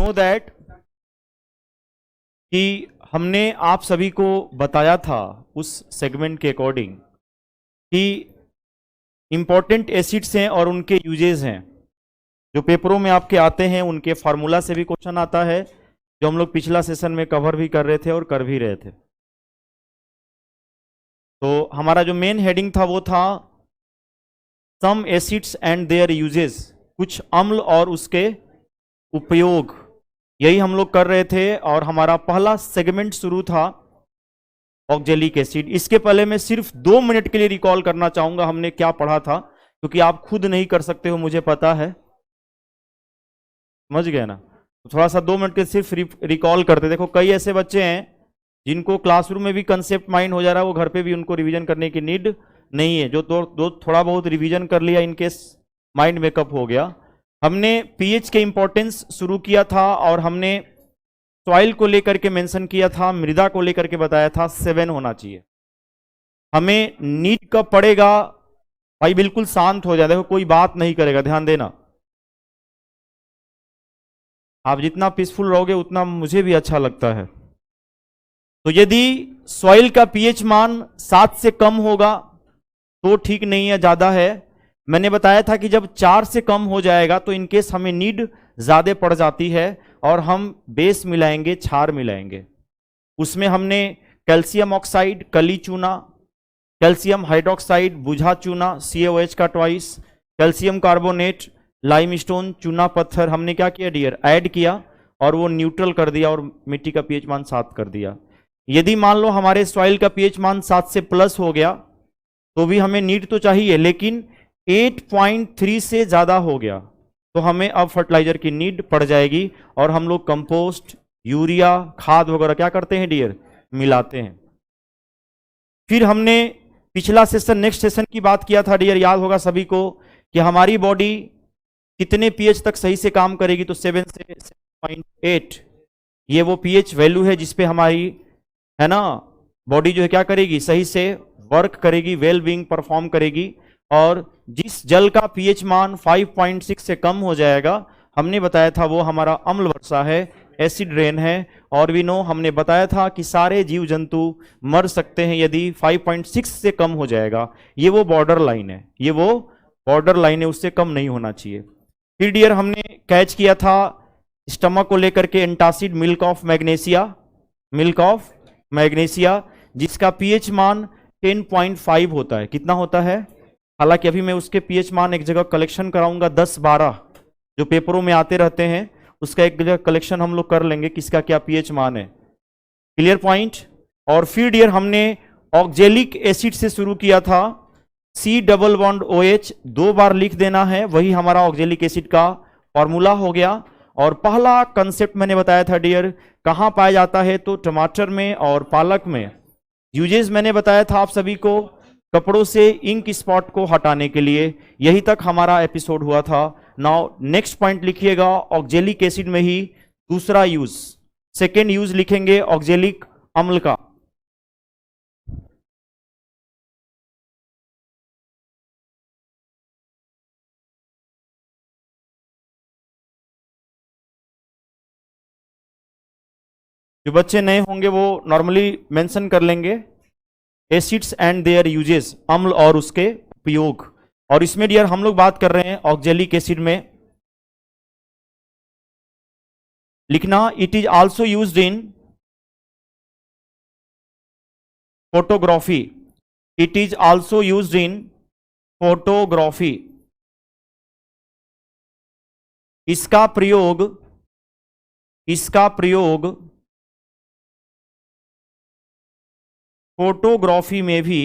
Know that कि हमने आप सभी को बताया था उस सेगमेंट के अकॉर्डिंग कि इंपॉर्टेंट एसिड्स हैं और उनके यूजेस हैं जो पेपरों में आपके आते हैं, उनके फार्मूला से भी क्वेश्चन आता है, जो हम लोग पिछला सेशन में कवर भी कर रहे थे और कर भी रहे थे। तो हमारा जो मेन हेडिंग था वो था सम एसिड्स एंड देयर यूजेस, कुछ अम्ल और उसके उपयोग, यही हम लोग कर रहे थे। और हमारा पहला सेगमेंट शुरू था ऑक्जेलिक एसिड। इसके पहले मैं सिर्फ 2 मिनट के लिए रिकॉल करना चाहूंगा हमने क्या पढ़ा था, क्योंकि आप खुद नहीं कर सकते हो, मुझे पता है, समझ गए ना। तो थोड़ा सा 2 मिनट के सिर्फ रिकॉल करते। देखो कई ऐसे बच्चे हैं जिनको क्लासरूम में भी कंसेप्ट माइंड हो जा रहा है, वो घर पे भी उनको रिवीजन करने की नीड नहीं है। जो थोड़ा बहुत रिवीजन कर लिया, इनके माइंड मेकअप हो गया। हमने पीएच के इंपॉर्टेंस शुरू किया था और हमने सॉइल को लेकर के मेंशन किया था, मृदा को लेकर के बताया था 7 होना चाहिए। हमें नीड कब पड़ेगा भाई, बिल्कुल शांत हो जाए, देखो कोई बात नहीं करेगा, ध्यान देना। आप जितना पीसफुल रहोगे उतना मुझे भी अच्छा लगता है। तो यदि सॉइल का पीएच मान 7 से कम होगा तो ठीक नहीं है, ज्यादा है। मैंने बताया था कि जब 4 से कम हो जाएगा तो इनकेस हमें नीड ज्यादा पड़ जाती है और हम बेस मिलाएंगे, क्षार मिलाएंगे। उसमें हमने कैल्शियम ऑक्साइड, कली चूना, कैल्शियम हाइड्रोक्साइड, बुझा चूना, CaOH का ट्वाइस, कैल्शियम कार्बोनेट, लाइमस्टोन, चूना पत्थर, हमने क्या किया डियर, ऐड किया और वो न्यूट्रल कर दिया और मिट्टी का पीएच मान 7 कर दिया। यदि मान लो हमारे सॉइल का पीएच मान 7 से प्लस हो गया तो भी हमें नीड तो चाहिए, लेकिन 8.3 से ज्यादा हो गया तो हमें अब फर्टिलाइजर की नीड पड़ जाएगी और हम लोग कंपोस्ट, यूरिया, खाद वगैरह क्या करते हैं डियर, मिलाते हैं। फिर हमने पिछला सेशन, नेक्स्ट सेशन की बात किया था डियर, याद होगा सभी को, कि हमारी बॉडी कितने पीएच तक सही से काम करेगी, तो 7 से 7.8 ये वो पीएच वैल्यू है जिसपे हमारी, है ना, बॉडी जो है क्या करेगी, सही से वर्क करेगी, वेल बीइंग परफॉर्म करेगी। और जिस जल का पीएच मान 5.6 से कम हो जाएगा, हमने बताया था वो हमारा अम्ल वर्षा है, एसिड रेन है। और भी नो, हमने बताया था कि सारे जीव जंतु मर सकते हैं यदि 5.6 से कम हो जाएगा। ये वो बॉर्डर लाइन है, ये वो बॉर्डर लाइन है, उससे कम नहीं होना चाहिए। फिर डियर हमने कैच किया था स्टमक को लेकर के antacid, milk of magnesia, milk of magnesia, जिसका पीएच मान 10.5 होता है। कितना होता है? हालांकि अभी मैं उसके पीएच मान एक जगह कलेक्शन कराऊंगा, 10-12 जो पेपरों में आते रहते हैं, उसका एक जगह कलेक्शन हम लोग कर लेंगे, किसका क्या पीएच मान है। Clear point. और फिर डियर हमने ऑक्जेलिक एसिड से शुरू किया था, C+OH 2 बार लिख देना है, वही हमारा ऑक्जेलिक एसिड का फॉर्मूला हो गया। और पहला कंसेप्ट मैंने बताया था डियर, कहां पाया जाता है, तो टमाटर में और पालक में। यूजेस मैंने बताया था आप सभी को, कपड़ों से इंक स्पॉट को हटाने के लिए। यही तक हमारा एपिसोड हुआ था। नाउ नेक्स्ट पॉइंट लिखिएगा, ऑक्जेलिक एसिड में ही दूसरा यूज, सेकेंड यूज लिखेंगे ऑक्जेलिक अम्ल का। जो बच्चे नए होंगे वो नॉर्मली मेंशन कर लेंगे एसिड्स एंड देयर यूजेस, अम्ल और उसके उपयोग। और इसमें डियर हम लोग बात कर रहे हैं ऑक्जेलिक एसिड में लिखना, it is also used in photography, it is also used in photography. इसका प्रयोग, इसका प्रयोग फोटोग्राफी में भी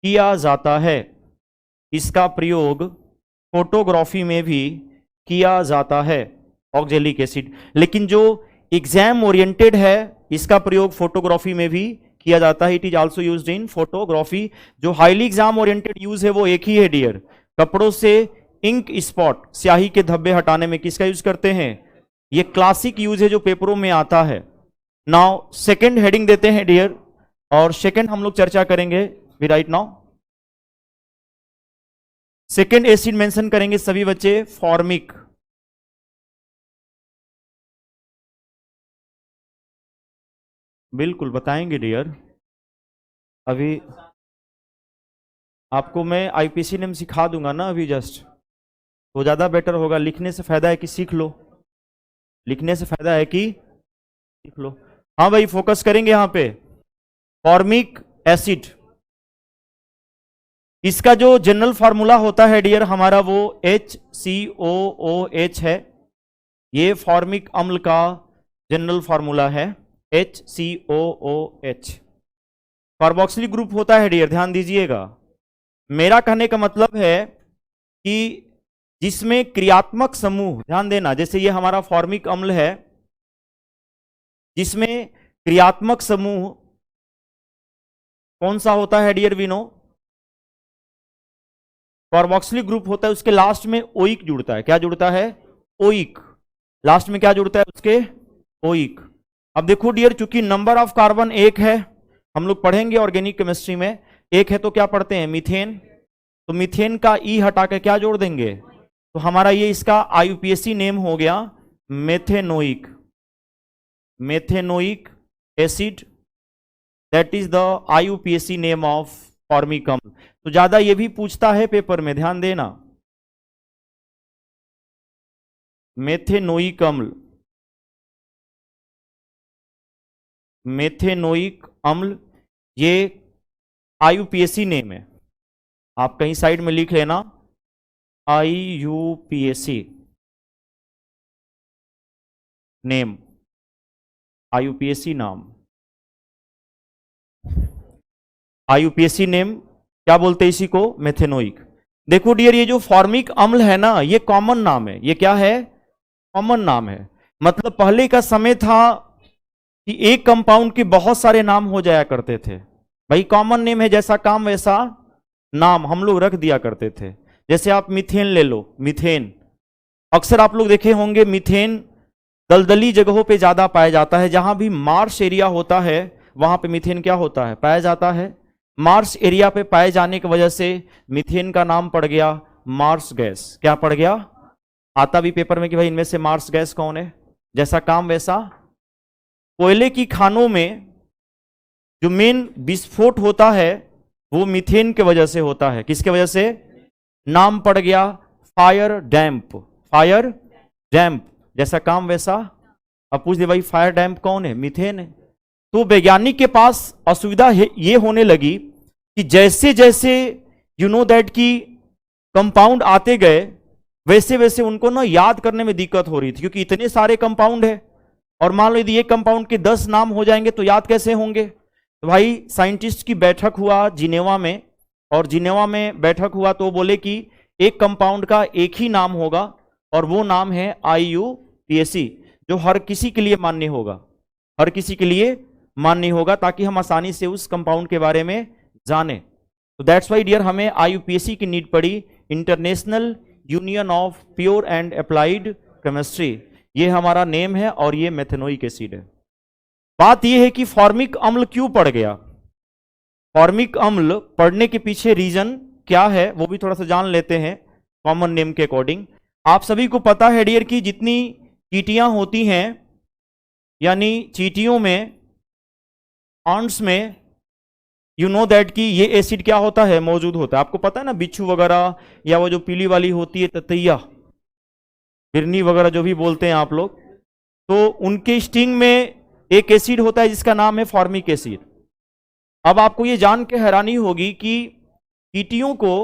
किया जाता है, इसका प्रयोग फोटोग्राफी में भी किया जाता है ऑक्जेलिक एसिड। लेकिन जो एग्जाम ओरिएंटेड है, इसका प्रयोग फोटोग्राफी में भी किया जाता है, it is also used in photography. जो हाईली एग्जाम ओरिएंटेड यूज है वो एक ही है डियर, कपड़ों से इंक स्पॉट, स्याही के धब्बे हटाने में किसका यूज करते हैं, ये क्लासिक यूज है जो पेपरों में आता है। नाउ सेकंड हेडिंग देते हैं डियर, और सेकंड हम लोग चर्चा करेंगे भी right now. Second acid mention करेंगे सभी बच्चे, फॉर्मिक। बिल्कुल बताएंगे डियर। अभी आपको मैं आईपीसी नेम सिखा दूंगा ना अभी जस्ट, तो ज़्यादा बेटर होगा। लिखने से फायदा है कि सीख लो, लिखने से फायदा है कि सीख लो। हाँ भाई फोकस करेंगे यहाँ पे। फॉर्मिक एसिड, इसका जो जनरल फार्मूला होता है डियर हमारा वो HCOOH है। ये फॉर्मिक अम्ल का जनरल फार्मूला है HCOOH। कार्बोक्सिलिक ग्रुप होता है डियर, ध्यान दीजिएगा। मेरा कहने का मतलब है कि जिसमें क्रियात्मक समूह, ध्यान देना, जैसे ये हमारा फॉर्मिक अम्ल है जिसमें क्रियात्मक समूह कौन सा होता है डियर विनो? कार्बोक्सिलिक ग्रुप होता है, उसके लास्ट में ओइक जुड़ता है। क्या जुड़ता है? ओइक। लास्ट में क्या जुड़ता है उसके? ओइक। अब देखो डियर, चूंकि नंबर ऑफ कार्बन एक है, हम लोग पढ़ेंगे ऑर्गेनिक केमिस्ट्री में, एक है तो क्या पढ़ते हैं? मीथेन। तो मीथेन का ई हटा के क्या जोड़ देंगे? तो हमारा ये इसका आईयूपीएसी नेम हो गया methanoic, methanoic acid. That is the IUPAC name of formic अम्ल। तो ज्यादा ये भी पूछता है पेपर में, ध्यान देना। मेथेनोइक अम्ल, मेथेनोइक अम्ल ये आईयूपीएसी नेम है। आप कहीं साइड में लिख लेना आईयूपीएसी नेम, आईयूपीएसी नाम, आईयूपीएसी नेम क्या बोलते हैं इसी को? मेथेनोइक। देखो डियर, ये जो फॉर्मिक अम्ल है ना, ये कॉमन नाम है। ये क्या है? कॉमन नाम है। मतलब पहले का समय था कि एक कंपाउंड के बहुत सारे नाम हो जाया करते थे। भाई कॉमन नेम है, जैसा काम वैसा नाम हम लोग रख दिया करते थे। जैसे आप मीथेन ले लो, मीथेन अक्सर आप लोग देखे होंगे, मीथेन दलदली जगहों पे ज्यादा पाया जाता है। जहां भी मार्श एरिया होता है वहां पे मीथेन क्या होता है? पाया जाता है। मार्स एरिया पे पाए जाने की वजह से मीथेन का नाम पड़ गया मार्स गैस। क्या पड़ गया? आता भी पेपर में कि भाई इनमें से मार्स गैस कौन है? जैसा काम वैसा। कोयले की खानों में जो मेन विस्फोट होता है वो मीथेन के वजह से होता है। किसके वजह से? नाम पड़ गया फायर डैम्प, फायर डैम्प। जैसा काम वैसा। अब पूछ दे भाई फायर डैम्प कौन है? मीथेन है। तो वैज्ञानिक के पास असुविधा ये होने लगी कि जैसे जैसे यू नो दैट की कंपाउंड आते गए वैसे वैसे उनको ना याद करने में दिक्कत हो रही थी, क्योंकि इतने सारे कंपाउंड है और मान लो यदि एक कंपाउंड के 10 नाम हो जाएंगे तो याद कैसे होंगे? तो भाई साइंटिस्ट की बैठक हुआ जिनेवा में, और जिनेवा में बैठक हुआ तो बोले कि एक कंपाउंड का एक ही नाम होगा और वो नाम है आईयूपीएसी, जो हर किसी के लिए मान्य होगा, हर किसी के लिए मान्य होगा, ताकि हम आसानी से उस कंपाउंड के बारे में जाने। तो दैट्स वाई डियर हमें आईयूपीएसी की नीड पड़ी, international union of pure and applied chemistry. ये हमारा नेम है और ये मेथेनोइक एसिड है। बात यह है कि फॉर्मिक अम्ल क्यों पड़ गया? फॉर्मिक अम्ल पड़ने के पीछे रीजन क्या है वो भी थोड़ा सा जान लेते हैं कॉमन नेम के अकॉर्डिंग। आप सभी को पता है डियर कि जितनी चींटियां होती हैं, यानी चींटियों में, ऑन्ट्स में, यू नो दैट कि ये एसिड क्या होता है? मौजूद होता है। आपको पता है ना, बिच्छू वगैरह या वो जो पीली वाली होती है ततैया, बिरनी वगैरह जो भी बोलते हैं आप लोग, तो उनके स्टिंग में एक एसिड होता है जिसका नाम है फॉर्मिक एसिड। अब आपको ये जान के हैरानी होगी कि चींटियों को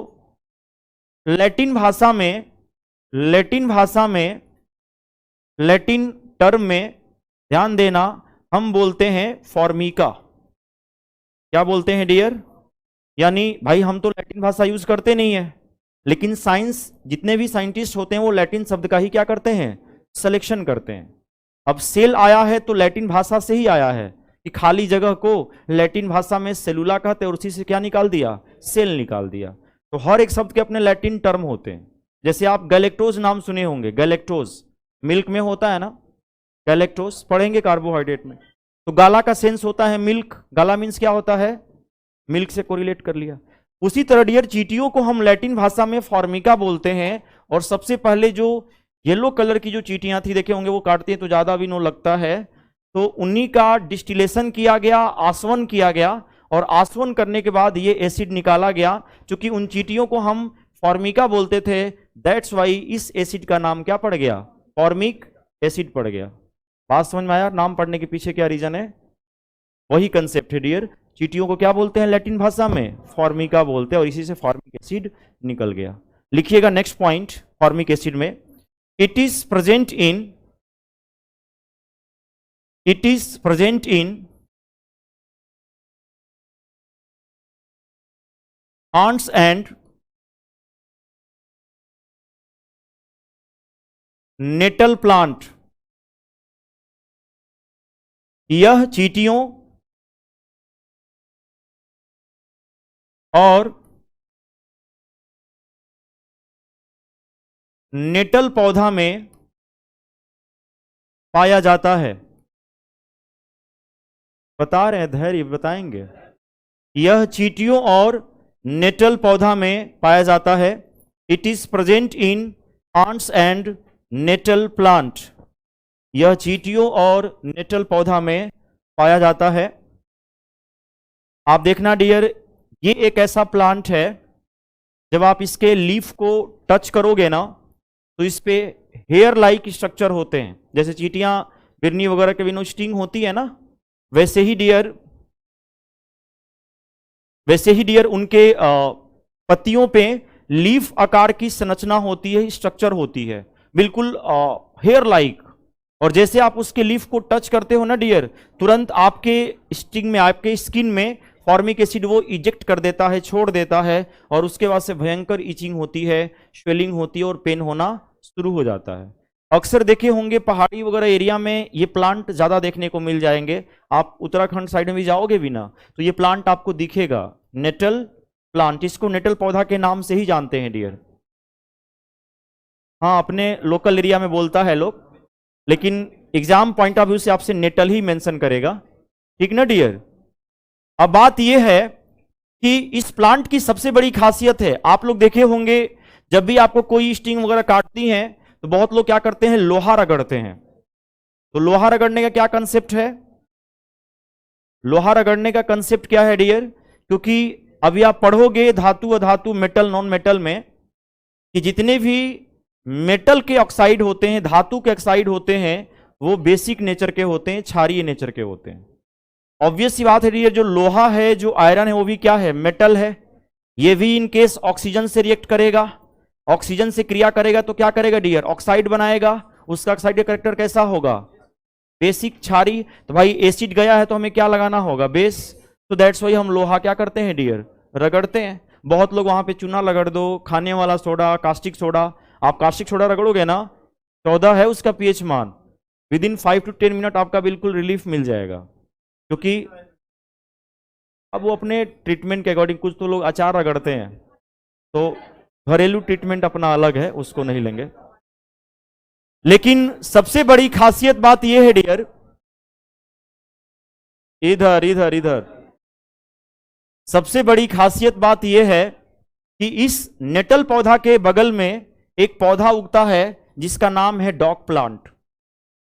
लैटिन भाषा में, लैटिन टर्म में, ध्यान देना, हम बोलते हैं फॉर्मिका। क्या बोलते हैं डियर? यानी भाई हम तो लैटिन भाषा यूज करते नहीं है, लेकिन साइंस, जितने भी साइंटिस्ट होते हैं वो लैटिन शब्द का ही क्या करते हैं? सिलेक्शन करते हैं। अब सेल आया है तो लैटिन भाषा से ही आया है कि खाली जगह को लैटिन भाषा में सेलुला कहते हैं और उसी से क्या निकाल दिया? सेल निकाल दिया। तो हर एक शब्द के अपने लैटिन टर्म होते हैं। जैसे आप गैलेक्टोज नाम सुने होंगे, गैलेक्टोज मिल्क में होता है ना, गैलेक्टोज पढ़ेंगे कार्बोहाइड्रेट में। तो गाला का सेंस होता है मिल्क, गाला मीन्स क्या होता है? मिल्क से कोरिलेट कर लिया। उसी तरह डियर चींटियों को हम लैटिन भाषा में फॉर्मिका बोलते हैं। और सबसे पहले जो येलो कलर की जो चींटियां थी, देखे होंगे वो काटती हैं तो ज्यादा भी नो लगता है, तो उन्हीं का डिस्टिलेशन किया गया, आसवन किया गया, और आसवन करने के बाद ये एसिड निकाला गया। क्योंकि उन चींटियों को हम फॉर्मिका बोलते थे, दैट्स वाई इस एसिड का नाम क्या पड़ गया, फॉर्मिक एसिड पड़ गया। बात समझ में आया? नाम पढ़ने के पीछे क्या रीजन है? वही कंसेप्ट है डियर। चींटियों को क्या बोलते हैं लैटिन भाषा में? फॉर्मिका बोलते हैं, और इसी से फॉर्मिक एसिड निकल गया। लिखिएगा नेक्स्ट पॉइंट फॉर्मिक एसिड में, it is present in ants and nettle plant. यह चींटियों और नेटल पौधा में पाया जाता है। बता रहे हैं, धैर्य बताएंगे। यह चींटियों और नेटल पौधा में पाया जाता है। It is present in ants and nettle plant. यह चींटियों और नेटल पौधा में पाया जाता है। आप देखना डियर, ये एक ऐसा प्लांट है, जब आप इसके लीफ को टच करोगे ना, तो इस पे हेयर लाइक स्ट्रक्चर होते हैं। जैसे चींटियां बिरनी वगैरह के बिना स्टिंग होती है ना, वैसे ही डियर उनके पत्तियों पे लीफ आकार की संरचना होती है, स्ट्रक्चर होती है, बिल्कुल हेयर लाइक। और जैसे आप उसके लीफ को टच करते हो ना डियर, तुरंत आपके स्टिंग में, आपके स्किन में फॉर्मिक एसिड वो इजेक्ट कर देता है, छोड़ देता है, और उसके बाद से भयंकर इचिंग होती है, स्वेलिंग होती है, और पेन होना शुरू हो जाता है। अक्सर देखे होंगे पहाड़ी वगैरह एरिया में ये प्लांट ज्यादा देखने को मिल जाएंगे। आप उत्तराखंड साइड में भी जाओगे भी ना, तो ये प्लांट आपको दिखेगा, नेटल प्लांट। इसको नेटल पौधा के नाम से ही जानते हैं डियर। हाँ, अपने लोकल एरिया में बोलता है लोग, लेकिन एग्जाम पॉइंट ऑफ व्यू से आपसे नेटल ही मेंशन करेगा, ठीक ना डियर। अब बात यह है कि इस प्लांट की सबसे बड़ी खासियत है, आप लोग देखे होंगे जब भी आपको कोई स्टिंग वगैरह काटती हैं तो बहुत लोग क्या करते हैं, लोहा रगड़ते हैं। तो लोहा रगड़ने का क्या कंसेप्ट है? लोहा रगड़ने का कंसेप्ट क्या है डियर? क्योंकि अभी आप पढ़ोगे धातु अधातु, मेटल नॉन मेटल में, कि जितने भी मेटल के ऑक्साइड होते हैं, धातु के ऑक्साइड होते हैं, वो बेसिक नेचर के होते हैं, क्षारीय नेचर के होते हैं। ऑब्वियस सी बात है डियर, जो लोहा है, जो आयरन है, वो भी क्या है, मेटल है। ये भी इन केस ऑक्सीजन से रिएक्ट करेगा, ऑक्सीजन से क्रिया करेगा तो क्या करेगा डियर, ऑक्साइड बनाएगा। उसका ऑक्साइड का कैरेक्टर कैसा होगा, बेसिक क्षारीय। तो भाई एसिड गया है तो हमें क्या लगाना होगा, बेस। तो दैट्स वाई हम लोहा क्या करते हैं डियर, रगड़ते हैं। बहुत लोग वहां पे चूना रगड़ दो, खाने वाला सोडा, कास्टिक सोडा। आप कास्टिक सोडा रगड़ोगे ना, 14 है उसका पीएच मान, विद इन 5 to 10 मिनट आपका बिल्कुल रिलीफ मिल जाएगा। क्योंकि अब वो अपने ट्रीटमेंट के अकॉर्डिंग, कुछ तो लोग अचार रगड़ते हैं, तो घरेलू ट्रीटमेंट अपना अलग है, उसको नहीं लेंगे। लेकिन सबसे बड़ी खासियत बात यह है डियर, इधर इधर इधर, सबसे बड़ी खासियत बात यह है कि इस नेटल पौधा के बगल में एक पौधा उगता है जिसका नाम है डॉग प्लांट।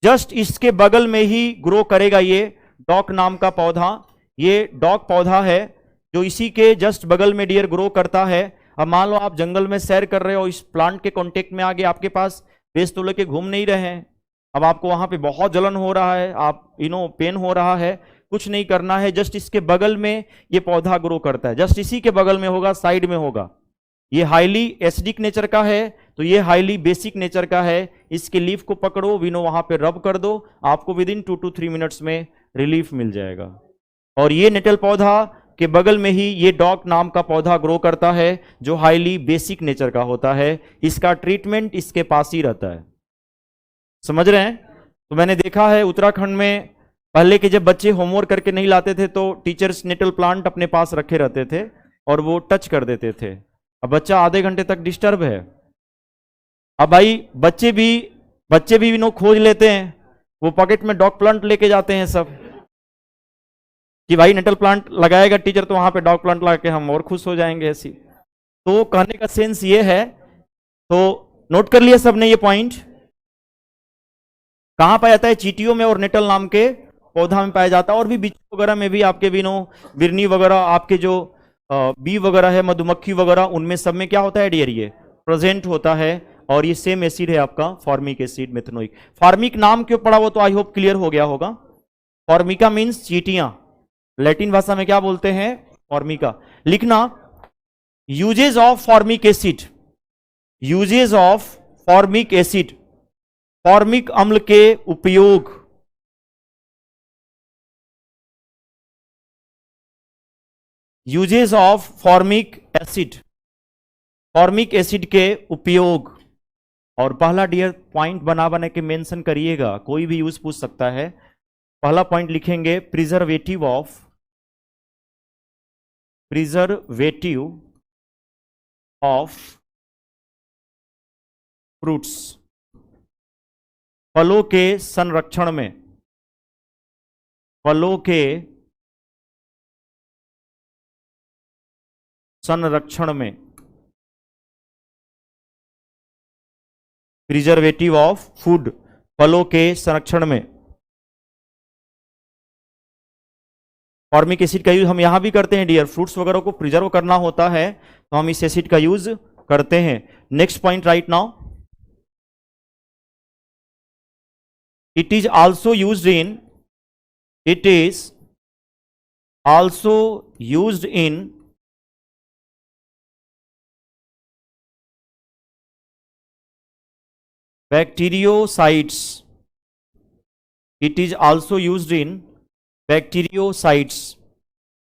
जस्ट इसके बगल में ही ग्रो करेगा ये डॉग नाम का पौधा। ये डॉग पौधा है जो इसी के जस्ट बगल में डियर ग्रो करता है। अब मान लो आप जंगल में सैर कर रहे हो, इस प्लांट के कांटेक्ट में आगे, आपके पास बेस तो लेके घूम नहीं रहे हैं, अब आपको वहां पे बहुत जलन हो रहा है, आप पेन हो रहा है, कुछ नहीं करना है, जस्ट इसके बगल में ये पौधा ग्रो करता है, जस्ट इसी के बगल में होगा, साइड में होगा। ये हाईली एसिडिक नेचर का है, तो ये हाईली बेसिक नेचर का है। इसके लीफ को पकड़ो, वहां पे रब कर दो, आपको विद इन 2 to 3 मिनट्स में रिलीफ मिल जाएगा। और ये नेटल पौधा के बगल में ही ये डॉग नाम का पौधा ग्रो करता है, जो हाईली बेसिक नेचर का होता है। इसका ट्रीटमेंट इसके पास ही रहता है, समझ रहे हैं। तो मैंने देखा है उत्तराखंड में पहले के जब बच्चे होमवर्क करके नहीं लाते थे तो टीचर्स नेटल प्लांट अपने पास रखे रहते थे और वो टच कर देते थे। अब बच्चा आधे घंटे तक डिस्टर्ब है, अब भाई बच्चे भी खोज लेते हैं, वो पॉकेट में डॉग प्लांट लेके जाते हैं सब, कि भाई नेटल प्लांट लगाएगा टीचर तो वहां पे डॉग प्लांट लगा के हम और खुश हो जाएंगे ऐसी। तो कहने का सेंस ये है, तो नोट कर लिया सबने ये पॉइंट। कहां पाया जाता है, चींटियों में और नेटल नाम के पौधा में पाया जाता है, और भी बीज वगैरह में भी आपके बिरनी वगैरह, आपके जो बी वगैरह है, मधुमक्खी वगैरह, उनमें सब में क्या होता है डियर, ये प्रेजेंट होता है। और ये सेम एसिड है आपका फॉर्मिक एसिड, मेथनोइक। फॉर्मिक नाम क्यों पड़ा वो तो आई होप क्लियर हो गया होगा। फॉर्मिका मीन्स चींटियां, लैटिन भाषा में क्या बोलते हैं, फॉर्मिका। लिखना uses of formic acid, uses of formic acid, formic अम्ल के उपयोग। Uses of formic acid, formic acid के उपयोग। और पहला डियर पॉइंट बना के मेंशन करिएगा, कोई भी यूज पूछ सकता है। पहला पॉइंट लिखेंगे preservative of, preservative of fruits, फलों के संरक्षण में, फलों के संरक्षण में। प्रिजर्वेटिव ऑफ फूड, फलों के संरक्षण में। फॉर्मिक एसिड का यूज हम यहां भी करते हैं डियर, फ्रूट्स वगैरह को प्रिजर्व करना होता है तो हम इस एसिड का यूज करते हैं। Next point right now, it is also used in, it is also used in bactericides, it is also used in bactericides.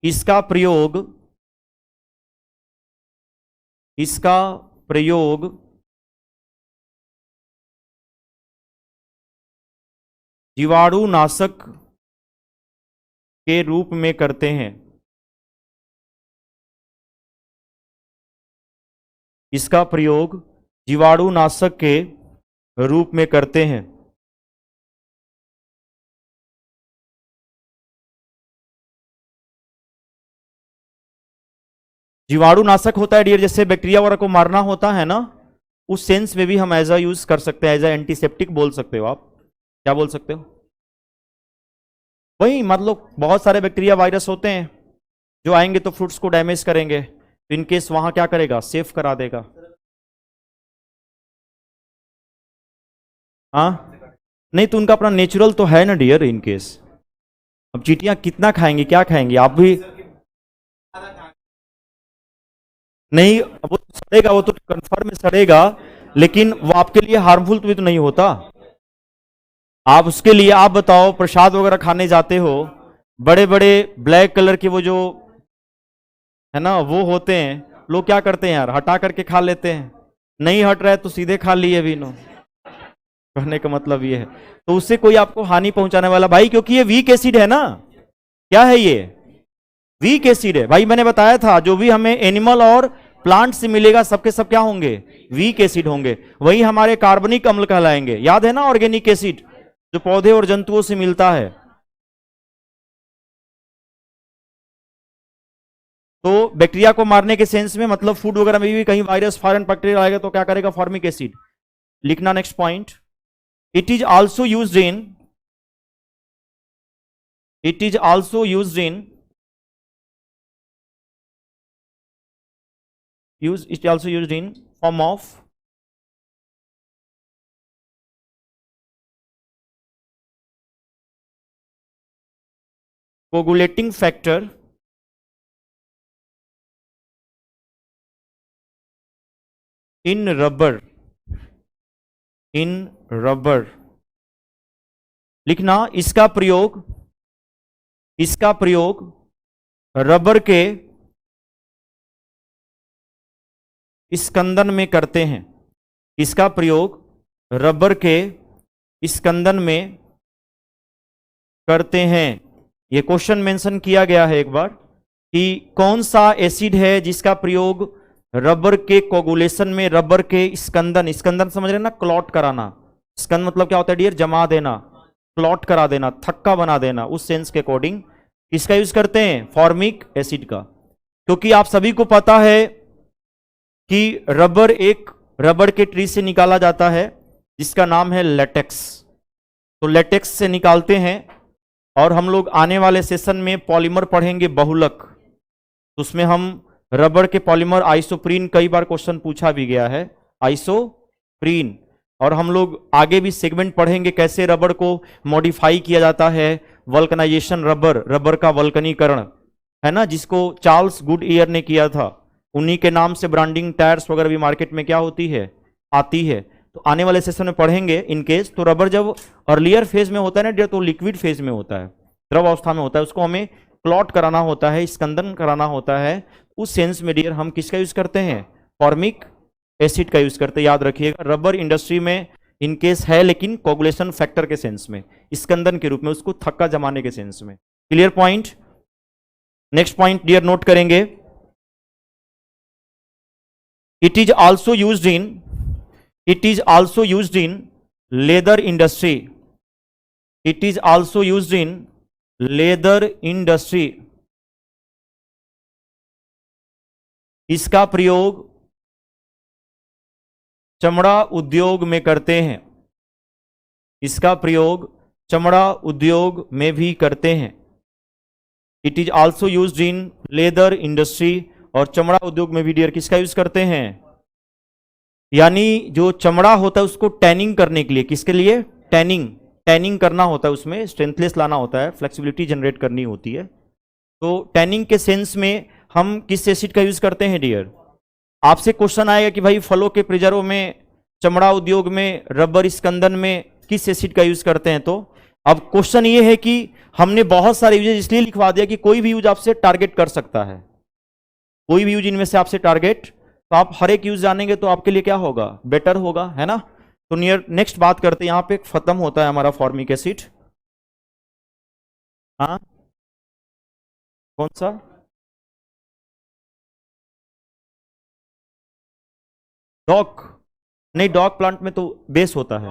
इसका प्रयोग, इसका प्रयोग जीवाणुनाशक के रूप में करते हैं, इसका प्रयोग जीवाणुनाशक के रूप में करते हैं। जीवाणुनाशक होता है डियर, जैसे बैक्टीरिया वगैरह को मारना होता है ना, उस सेंस में भी हम एज अ यूज कर सकते हैं, एज अ एंटीसेप्टिक बोल सकते हो आप। क्या बोल सकते हो? वही मतलब बहुत सारे बैक्टीरिया वायरस होते हैं जो आएंगे तो फ्रूट्स को डैमेज करेंगे, तो इनकेस वहां क्या करेगा, सेफ करा देगा। हाँ नहीं तो उनका अपना नेचुरल तो है ना डियर इनकेस। अब चींटियां कितना खाएंगी, क्या खाएंगी, आप भी नहीं, वो तो सड़ेगा, वो तो कंफर्म सड़ेगा, लेकिन वो आपके लिए हार्मफुल तो भी तो नहीं होता। आप उसके लिए, आप बताओ प्रसाद वगैरह खाने जाते हो, बड़े बड़े ब्लैक कलर के वो जो है ना वो होते हैं, लोग क्या करते हैं यार, हटा करके खा लेते हैं, नहीं हट रहा है तो सीधे खा लिए भी नो। कहने का मतलब ये है, तो उससे कोई आपको हानि पहुंचाने वाला भाई, क्योंकि ये वीक एसिड है ना। क्या है ये, वीक एसिड है भाई। मैंने बताया था जो भी हमें एनिमल और प्लांट से मिलेगा सबके सब क्या होंगे, वीक एसिड होंगे। वही हमारे कार्बनिक अम्ल कहलाएंगे, याद है ना, ऑर्गेनिक एसिड जो पौधे और जंतुओं से मिलता है। तो बैक्टीरिया को मारने के सेंस में, मतलब फूड वगैरह में भी कहीं वायरस फॉरेन बैक्टीरिया आएगा तो क्या करेगा, फॉर्मिक एसिड। लिखना next point, it is also used in, it is also used in it also used in form of coagulating factor in rubber, in rubber। लिखना इसका प्रयोग, इसका प्रयोग रबर के स्कंदन में करते हैं, इसका प्रयोग रबर के स्कंदन में करते हैं। यह क्वेश्चन मेंशन किया गया है एक बार कि कौन सा एसिड है जिसका प्रयोग रबर के कोगुलेशन में, रबर के स्कंदन, स्कंदन समझ रहे ना, क्लॉट कराना। स्कंद मतलब क्या होता है डियर, जमा देना, क्लॉट करा देना, थक्का बना देना, उस सेंस के अकॉर्डिंग इसका यूज करते हैं, फॉर्मिक एसिड का। क्योंकि आप सभी को पता है कि रबर एक रबर के ट्री से निकाला जाता है जिसका नाम है लेटेक्स। तो लेटेक्स से निकालते हैं और हम लोग आने वाले सेशन में पॉलीमर पढ़ेंगे बहुलक, तो उसमें हम रबर के पॉलीमर आइसोप्रीन, कई बार क्वेश्चन पूछा भी गया है आइसोप्रीन, और हम लोग आगे भी सेगमेंट पढ़ेंगे कैसे रबर को मॉडिफाई किया जाता है, वल्कनाइजेशन रबर का वल्कनीकरण है ना, जिसको चार्ल्स गुडईयर ने किया था, उन्हीं के नाम से ब्रांडिंग टायर्स वगैरह भी मार्केट में क्या होती है, आती है। तो आने वाले सेशन में पढ़ेंगे इन केस। तो रबर जब अर्लियर फेज में होता है ना, तो लिक्विड फेज में होता है, द्रव अवस्था में होता है, उसको हमें क्लॉट कराना होता है, स्कंदन कराना होता है। उस सेंस में डियर हम किसका यूज करते हैं, फॉर्मिक एसिड का यूज करते हैं। याद रखिएगा, रबर इंडस्ट्री में इनकेस है, लेकिन कोगुलेशन फैक्टर के सेंस में, स्कंदन के रूप में, उसको थक्का जमाने के सेंस में। Clear point. Next point dear note करेंगे, it is also used in leather industry, it is also used in leather industry. इसका प्रयोग चमड़ा उद्योग में करते हैं, इसका प्रयोग चमड़ा उद्योग में भी करते हैं। It is also used in leather industry, और चमड़ा उद्योग में भी डियर किसका यूज करते हैं, यानी जो चमड़ा होता है उसको टैनिंग करने के लिए, किसके लिए, टैनिंग करना होता है, उसमें स्ट्रेंथलेस लाना होता है, फ्लेक्सिबिलिटी जनरेट करनी होती है। तो टैनिंग के सेंस में हम किस एसिड का यूज करते हैं डियर। आपसे क्वेश्चन आएगा कि भाई फलों के प्रिजर्व में, चमड़ा उद्योग में, रबर स्कंदन में किस एसिड का यूज करते हैं। तो अब क्वेश्चन ये है कि हमने बहुत सारे यूजेज इसलिए लिखवा दिया कि कोई भी यूज आपसे टारगेट कर सकता है, कोई भी यूज इनमें से आपसे टारगेट, तो आप हर एक यूज जानेंगे तो आपके लिए क्या होगा, बेटर होगा, है ना। तो नियर नेक्स्ट बात करते हैं, यहां पे खत्म होता है हमारा फॉर्मिक एसिड। हाँ कौन सा, डॉक, नहीं डॉक प्लांट में तो बेस होता है।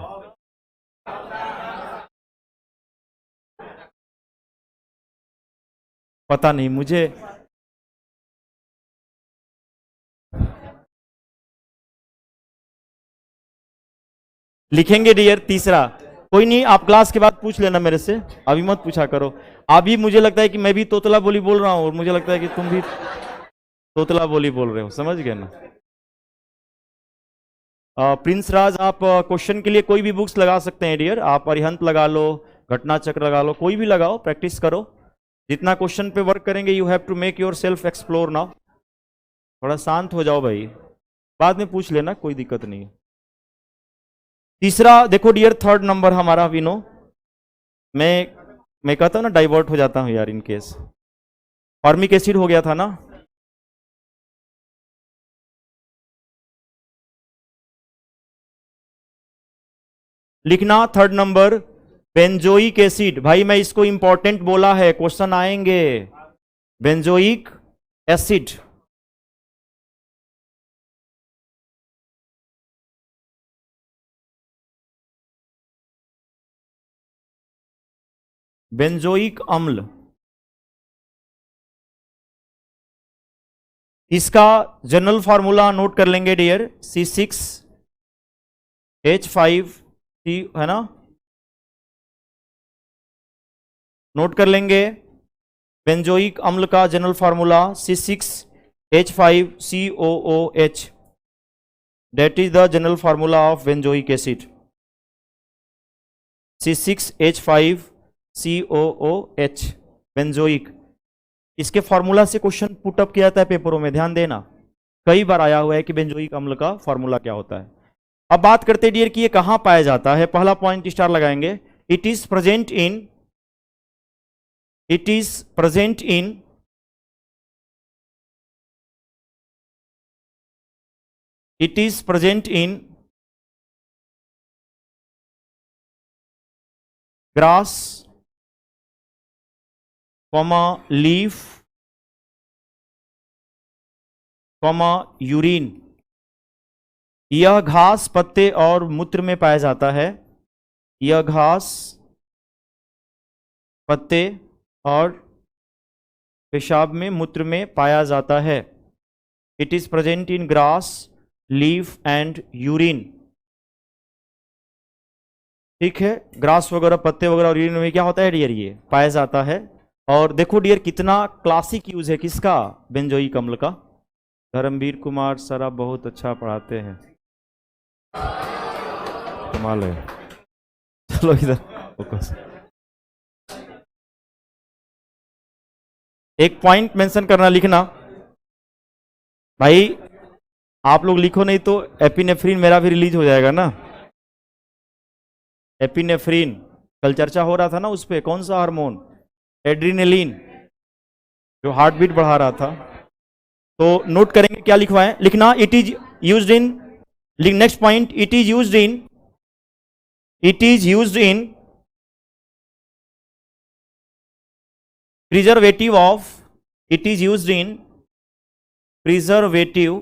पता नहीं मुझे, लिखेंगे डियर तीसरा। कोई नहीं, आप क्लास के बाद पूछ लेना मेरे से, अभी मत पूछा करो। अभी मुझे लगता है कि मैं भी तोतला बोली बोल रहा हूं, और मुझे लगता है कि तुम भी तोतला बोली बोल रहे हो, समझ गए ना। प्रिंस राज, आप क्वेश्चन के लिए कोई भी बुक्स लगा सकते हैं डियर, आप अरिहंत लगा लो, घटना चक्र लगा लो, कोई भी लगाओ, प्रैक्टिस करो। जितना क्वेश्चन पे वर्क करेंगे, you have to make yourself explore now. थोड़ा शांत हो जाओ भाई, बाद में पूछ लेना, कोई दिक्कत नहीं है। तीसरा देखो डियर, थर्ड नंबर हमारा विनो, मैं कहता हूं ना डाइवर्ट हो जाता हूं यार इन केस। फॉर्मिक एसिड हो गया था ना, लिखना थर्ड नंबर बेंजोइक एसिड। भाई मैं इसको इंपॉर्टेंट बोला है, क्वेश्चन आएंगे। बेंजोइक एसिड, बेंजोइक अम्ल, इसका जनरल फार्मूला नोट कर लेंगे डियर, C6H5C, है ना, नोट कर लेंगे। बेंजोइक अम्ल का general formula C6H5COOH, that is the general formula of benzoic acid, C6H5COOH benzoic. इसके फॉर्मूला से क्वेश्चन पुटअप किया जाता है पेपरों में, ध्यान देना, कई बार आया हुआ है कि बेंजोइक अम्ल का फॉर्मूला क्या होता है। अब बात करते हैं डियर कि ये कहां पाया जाता है। पहला पॉइंट स्टार लगाएंगे, it is present in, it is present in it is present in grass, leaf, urine. यह घास, पत्ते और मूत्र में पाया जाता है, यह घास, पत्ते और पेशाब में, मूत्र में पाया जाता है। It is present in grass, leaf and urine. ठीक है, ग्रास वगैरह, पत्ते वगैरह और यूरिन में क्या होता है डियर, ये पाया जाता है। और देखो डियर कितना क्लासिक यूज है किसका, बेंजोइक अम्ल का। धर्मवीर कुमार सर आप बहुत अच्छा पढ़ाते हैं, कमाल है। चलो इधर फोकस। एक पॉइंट मेंशन करना, लिखना भाई, आप लोग लिखो नहीं तो एपिनेफ्रीन मेरा भी रिलीज हो जाएगा ना। एपिनेफ्रीन कल चर्चा हो रहा था ना, उस पे कौन सा हार्मोन, एड्रीनलिन, जो हार्ट बीट बढ़ा रहा था। तो नोट करेंगे क्या लिखवाएं, लिखना it is used in, next point, it is used in, it is used in preservative of, it is used in preservative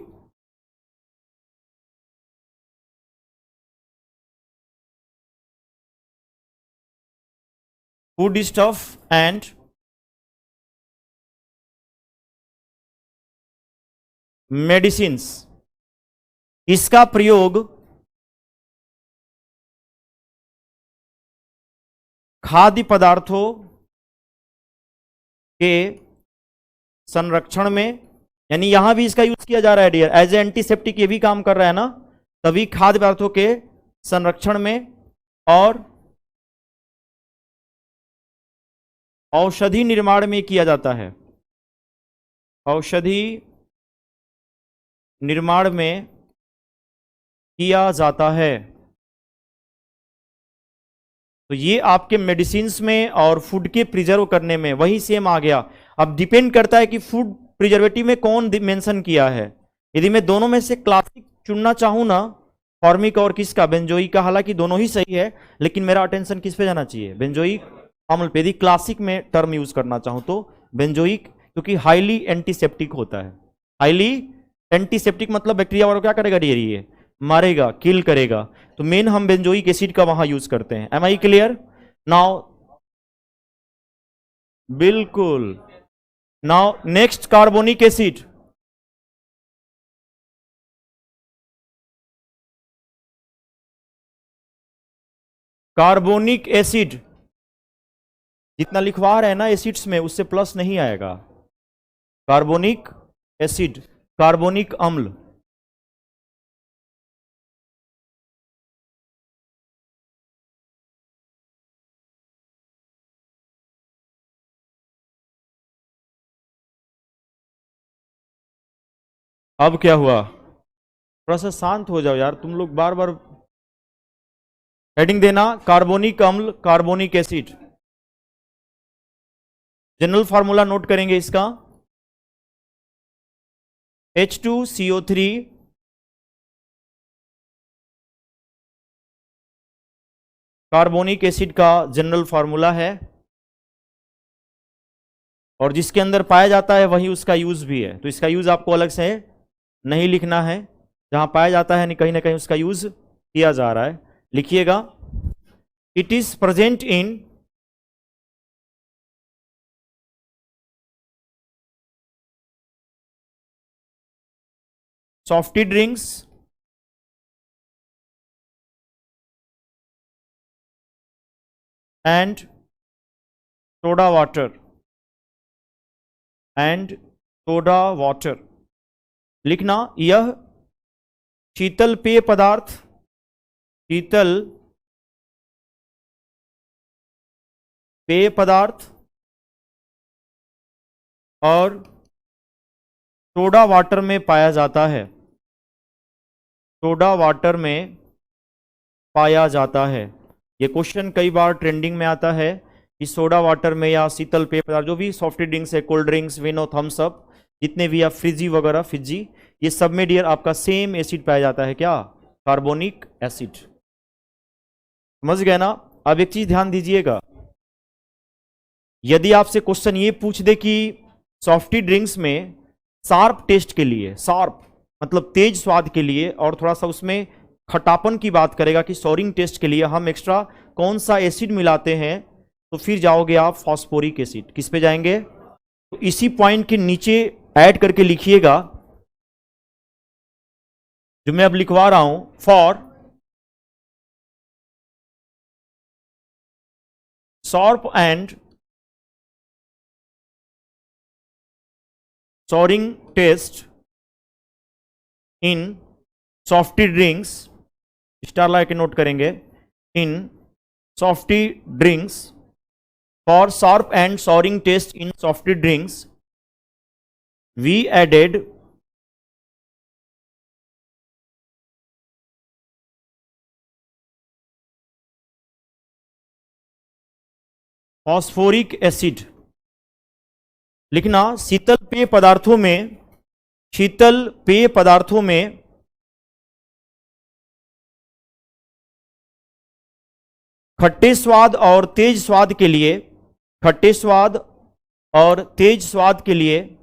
food stuff and medicines. इसका प्रयोग खाद्य पदार्थों के संरक्षण में, यानी यहां भी इसका यूज किया जा रहा है डियर, एज ए एंटीसेप्टिक ये भी काम कर रहा है ना, तभी खाद्य पदार्थों के संरक्षण में और औषधि निर्माण में किया जाता है, औषधि निर्माण में किया जाता है। तो ये आपके मेडिसिन्स में और फूड के प्रिजर्व करने में वही सेम आ गया। अब डिपेंड करता है कि फूड प्रिजर्वेटिव में कौन मेंशन किया है। यदि मैं दोनों में से क्लासिक चुनना चाहूं ना, फॉर्मिक और किसका, बेंजोइक का, हालांकि दोनों ही सही है, लेकिन मेरा अटेंशन किस पे जाना चाहिए, बेंजोइक अम्ल पे। यदि क्लासिक में टर्म यूज करना चाहूं तो बेंजोइक, क्योंकि हाईली एंटीसेप्टिक होता है। हाईली एंटीसेप्टिक मतलब बैक्टीरिया वालों क्या करेगा डियर, ये मारेगा, किल करेगा। तो मेन हम बेंजोइक एसिड का वहां यूज करते हैं। एम आई क्लियर नाउ, बिल्कुल। Now next carbonic acid, carbonic acid जितना लिखवा रहे हैं ना एसिड्स में, उससे प्लस नहीं आएगा। कार्बोनिक एसिड, कार्बोनिक अम्ल, अब क्या हुआ, थोड़ा सा शांत हो जाओ यार, तुम लोग बार बार हेडिंग देना। कार्बोनिक अम्ल, carbonic acid, general formula note करेंगे इसका, H2CO3 कार्बोनिक एसिड का जनरल फार्मूला है, और जिसके अंदर पाया जाता है वही उसका यूज भी है। तो इसका यूज आपको अलग से नहीं लिखना है, जहां पाया जाता है कहीं ना कहीं उसका यूज किया जा रहा है, लिखिएगा। It is present in softy drinks and soda water, and soda water. लिखना, यह शीतल पेय पदार्थ, शीतल पेय पदार्थ और सोडा वाटर में पाया जाता है, सोडा वाटर में पाया जाता है। ये क्वेश्चन कई बार ट्रेंडिंग में आता है कि सोडा वाटर में या शीतल पेय पदार्थ, जो भी सॉफ्ट ड्रिंक्स है, कोल्ड ड्रिंक्स, विनो, थम्स अप, जितने भी आप फ्रिजी वगैरह, फिजी, ये सब में डियर आपका सेम एसिड पाया जाता है, क्या, कार्बोनिक एसिड। समझ गए ना। अब एक चीज ध्यान दीजिएगा, यदि आपसे क्वेश्चन ये पूछ दे कि सॉफ्टी ड्रिंक्स में शार्प टेस्ट के लिए, शार्प मतलब तेज स्वाद के लिए, और थोड़ा सा उसमें खटापन की बात करेगा कि सोरिंग टेस्ट के लिए हम एक्स्ट्रा कौन सा एसिड मिलाते हैं, तो फिर जाओगे आप फॉस्फोरिक एसिड। किस पे जाएंगे, तो इसी पॉइंट के नीचे ऐड करके लिखिएगा, जो मैं अब लिखवा रहा हूं, for sharp and souring taste in softy drinks, star ला के नोट करेंगे, in softy drinks, for sharp and souring taste in softy drinks we added phosphoric acid. लिखना, शीतल पेय पदार्थों में, शीतल पेय पदार्थों में खट्टे स्वाद और तेज स्वाद के लिए, खट्टे स्वाद और तेज स्वाद के लिए,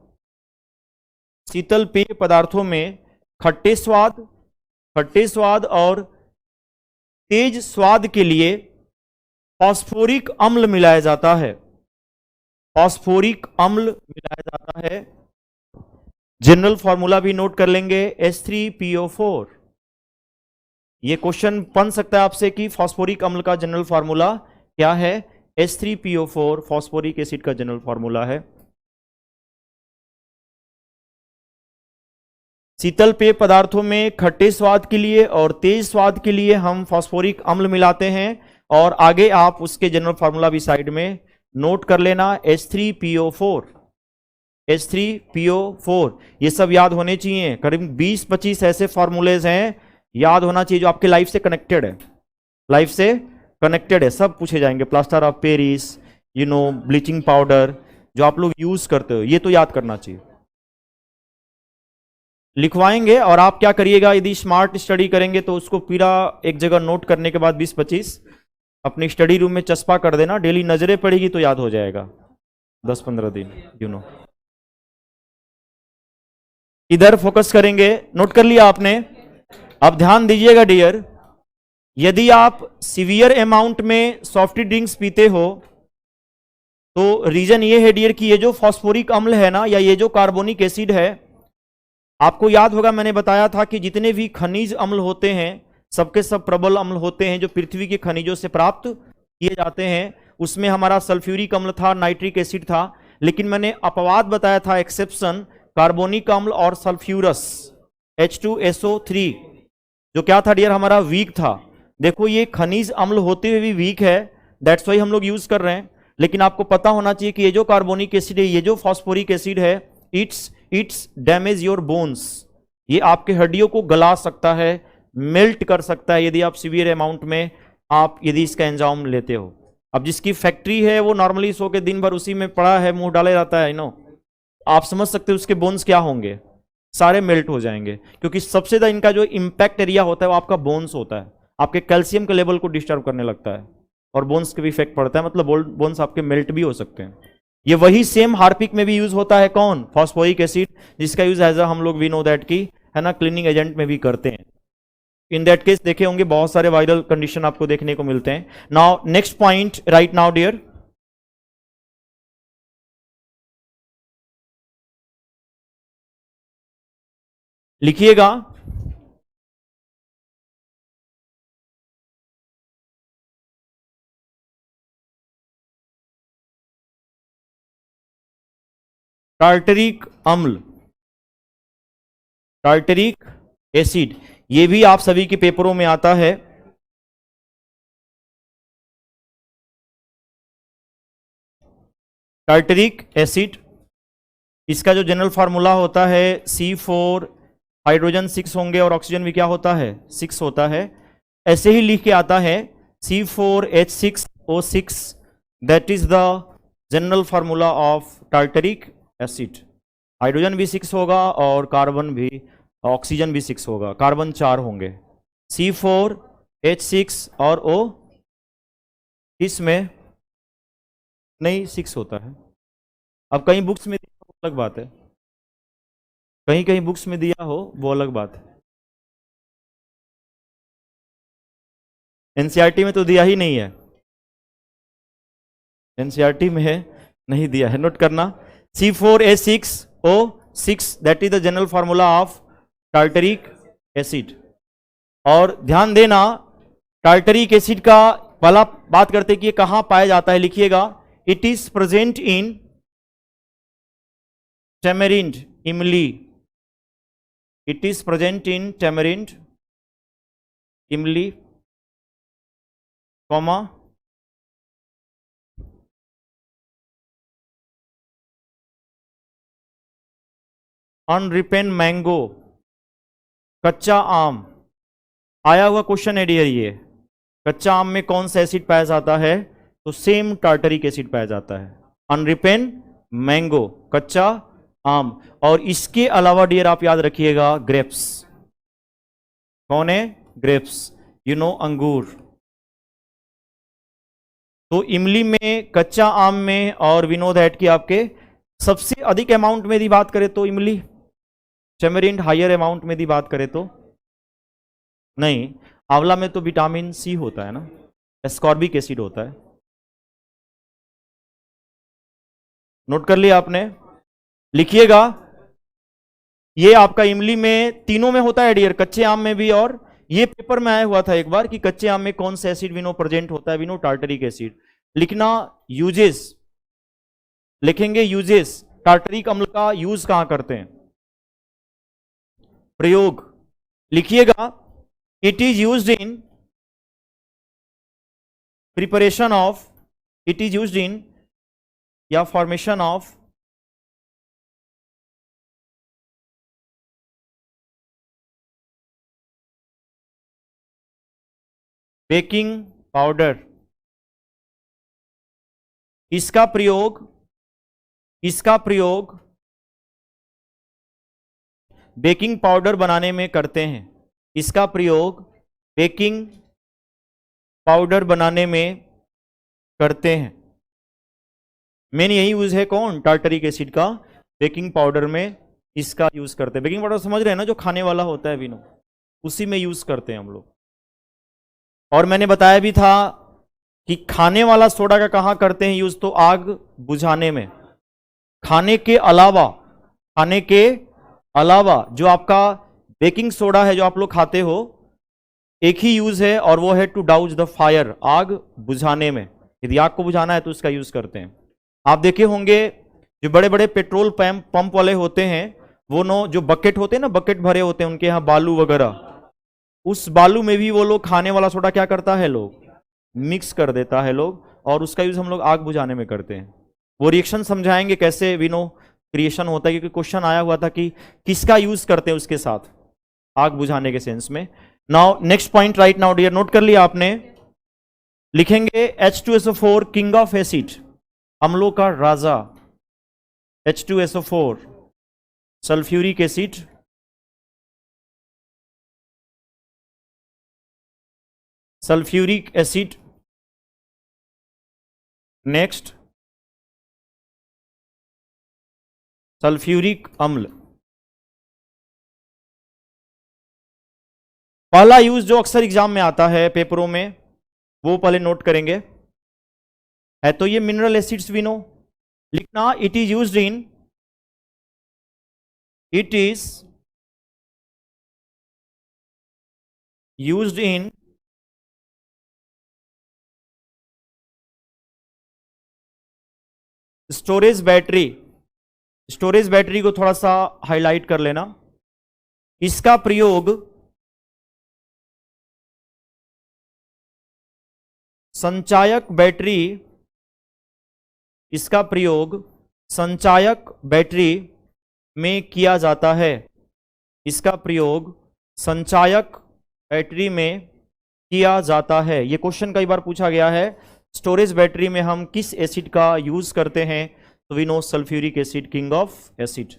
शीतल पेय पदार्थों में खट्टे स्वाद और तेज स्वाद के लिए फॉस्फोरिक अम्ल मिलाया जाता है, फॉस्फोरिक अम्ल मिलाया जाता है। जनरल फॉर्मूला भी नोट कर लेंगे, H3PO4। ये क्वेश्चन बन सकता है आपसे कि फॉस्फोरिक अम्ल का जनरल फॉर्मूला क्या है। H3PO4 फॉस्फोरिक एसिड का जनरल फॉर्मूला है। शीतल पेय पदार्थों में खट्टे स्वाद के लिए और तेज स्वाद के लिए हम फॉस्फोरिक अम्ल मिलाते हैं, और आगे आप उसके जनरल फॉर्मूला भी साइड में नोट कर लेना, H3PO4, H3PO4। ये सब याद होने चाहिए। करीब 20-25 ऐसे फॉर्मूलेज हैं, याद होना चाहिए, जो आपके लाइफ से कनेक्टेड है, लाइफ से कनेक्टेड है, सब पूछे जाएंगे। Plaster of Paris, bleaching powder जो आप लोग यूज करते हो, ये तो याद करना चाहिए। लिखवाएंगे और आप क्या करिएगा, यदि स्मार्ट स्टडी करेंगे तो उसको पूरा एक जगह नोट करने के बाद 20-25 अपने स्टडी रूम में चस्पा कर देना, डेली नजरें पड़ेगी तो याद हो जाएगा 10-15 दिन। इधर फोकस करेंगे, नोट कर लिया आपने। अब ध्यान दीजिएगा डियर, यदि आप सीवियर अमाउंट में सॉफ्टी ड्रिंक्स पीते हो तो रीजन ये है डियर कि ये जो फॉस्फोरिक अम्ल है ना, या ये जो कार्बोनिक एसिड है, आपको याद होगा मैंने बताया था कि जितने भी खनिज अम्ल होते हैं सबके सब प्रबल अम्ल होते हैं जो पृथ्वी के खनिजों से प्राप्त किए जाते हैं। उसमें हमारा सल्फ्यूरिक अम्ल था, नाइट्रिक एसिड था, लेकिन मैंने अपवाद बताया था, एक्सेप्शन, कार्बोनिक अम्ल और सल्फ्यूरस H2SO3, जो क्या था डियर, हमारा वीक था। देखो ये खनिज अम्ल होते हुए भी वीक है, दैट्स वाई हम लोग यूज कर रहे हैं। लेकिन आपको पता होना चाहिए कि ये जो कार्बोनिक एसिड है, ये जो फॉस्फोरिक एसिड है, इट्स डैमेज योर बोन्स, ये आपके हड्डियों को गला सकता है, मेल्ट कर सकता है, यदि आप सीवियर अमाउंट में आप यदि इसका एंजाइम लेते हो। अब जिसकी फैक्ट्री है वो नॉर्मली सो के दिन भर उसी में पड़ा है, मुंह डाले रहता है, आप समझ सकते हो उसके बोन्स क्या होंगे, सारे मेल्ट हो जाएंगे। क्योंकि सबसे ज्यादा इनका जो इंपैक्ट एरिया होता है वो आपका बोन्स होता है, आपके कैल्शियम के लेवल को डिस्टर्ब करने लगता है और बोन्स के भी इफेक्ट पड़ता है, मतलब बोन्स आपके मेल्ट भी हो सकते हैं। ये वही सेम हार्पिक में भी यूज होता है, कौन, फॉस्फोरिक एसिड, जिसका यूज एज हम लोग वी नो दैट की है ना, क्लीनिंग एजेंट में भी करते हैं। इन दैट केस देखे होंगे बहुत सारे वायरल कंडीशन आपको देखने को मिलते हैं। Now next point right now dear, लिखिएगा, टार्टरिक अम्ल, टार्टरिक एसिड, ये भी आप सभी के पेपरों में आता है। टार्टरिक एसिड, इसका जो जनरल फार्मूला होता है C4, हाइड्रोजन 6 होंगे और ऑक्सीजन भी क्या होता है, 6 होता है। ऐसे ही लिख के आता है C4H6O6, that is the general formula of tartaric acid. Hydrogen भी 6 होगा और कार्बन भी, ऑक्सीजन भी 6 होगा, कार्बन 4 होंगे, C4H6 और O इसमें नहीं 6 होता है। अब कहीं बुक्स में दिया हो अलग बात है, कहीं कहीं बुक्स में दिया हो वो अलग बात है, एनसीईआरटी में तो दिया ही नहीं है, एनसीईआरटी में है नहीं दिया है, नोट करना C4H6O6, that is the general formula of tartaric acid. और ध्यान देना टार्टरिक एसिड का पहला बात करते कि ये कहां पाया जाता है, लिखिएगा इट इज प्रेजेंट इन टेमेरिंड, इमली। इट इज प्रेजेंट इन टेमेरिंड, इमली, कॉमा अनरिपेन मैंगो, कच्चा आम। आया हुआ क्वेश्चन है डियर ये, कच्चा आम में कौन सा एसिड पाया जाता है, तो सेम टार्टरिक एसिड पाया जाता है। अनरिपेन मैंगो, कच्चा आम। और इसके अलावा डियर आप याद रखिएगा ग्रेप्स। कौन है, ग्रेप्स, यू नो अंगूर। तो इमली में, कच्चा आम में, और वी नो दैट कि आपके सबसे अधिक अमाउंट में यदि बात करें तो इमली, टेमेरिंड हायर अमाउंट में यदि बात करें तो नहीं, आंवला में तो विटामिन सी होता है ना, एस्कॉर्बिक एसिड होता है। नोट कर लिया आपने, लिखिएगा ये आपका इमली में, तीनों में होता है डियर, कच्चे आम में भी, और ये पेपर में आया हुआ था एक बार कि कच्चे आम में कौन सा एसिड विनो प्रेजेंट होता है, विनो टार्टरिक एसिड। लिखना यूजेस, लिखेंगे यूजेस, टार्टरिक अम्ल का यूज कहां करते हैं, प्रयोग। लिखिएगा it is used in preparation of, it is used इन या फॉर्मेशन ऑफ बेकिंग पाउडर। इसका प्रयोग, इसका प्रयोग बेकिंग पाउडर बनाने में करते हैं। इसका प्रयोग बेकिंग पाउडर बनाने में करते हैं। मेन यही यूज है कौन, टार्टरिक एसिड का, बेकिंग पाउडर में इसका यूज करते हैं। बेकिंग पाउडर समझ रहे हैं ना, जो खाने वाला होता है विनो, उसी में यूज करते हैं हम लोग। और मैंने बताया भी था कि खाने वाला सोडा का कहां करते हैं यूज, तो आग बुझाने में। खाने के अलावा, खाने के अलावा जो आपका बेकिंग सोडा है जो आप लोग खाते हो, एक ही यूज है और वो है टू डाउज द फायर, आग बुझाने में। यदि आग को बुझाना है तो इसका यूज करते हैं। आप देखे होंगे जो बड़े बड़े पेट्रोल पंप वाले होते हैं, वो नो जो बकेट होते हैं ना, बकेट भरे होते हैं उनके यहाँ बालू वगैरह, उस बालू में भी वो लोग खाने वाला सोडा क्या करता है, लोग मिक्स कर देता है लोग, और उसका यूज हम लोग आग बुझाने में करते हैं। वो रिएक्शन समझाएंगे कैसे विनो क्रिएशन होता है, क्योंकि क्वेश्चन आया हुआ था कि किसका यूज करते हैं उसके साथ, आग बुझाने के सेंस में। Now next point right now dear, note कर लिया आपने, लिखेंगे H2SO4 किंग ऑफ एसिड, अम्लों का राजा। H2SO4 sulphuric acid, sulphuric acid. Next sulphuric अम्ल। पहला यूज जो अक्सर एग्जाम में आता है पेपरों में, वो पहले नोट करेंगे, है तो ये मिनरल एसिड्स विनो। लिखना it is used in, it is used in storage battery. Storage battery को थोड़ा सा हाईलाइट कर लेना। इसका प्रयोग संचायक बैटरी, इसका प्रयोग संचायक बैटरी में किया जाता है। इसका प्रयोग संचायक बैटरी में किया जाता है। यह क्वेश्चन कई बार पूछा गया है, स्टोरेज बैटरी में हम किस एसिड का यूज करते हैं, तो we know sulphuric acid king of acid,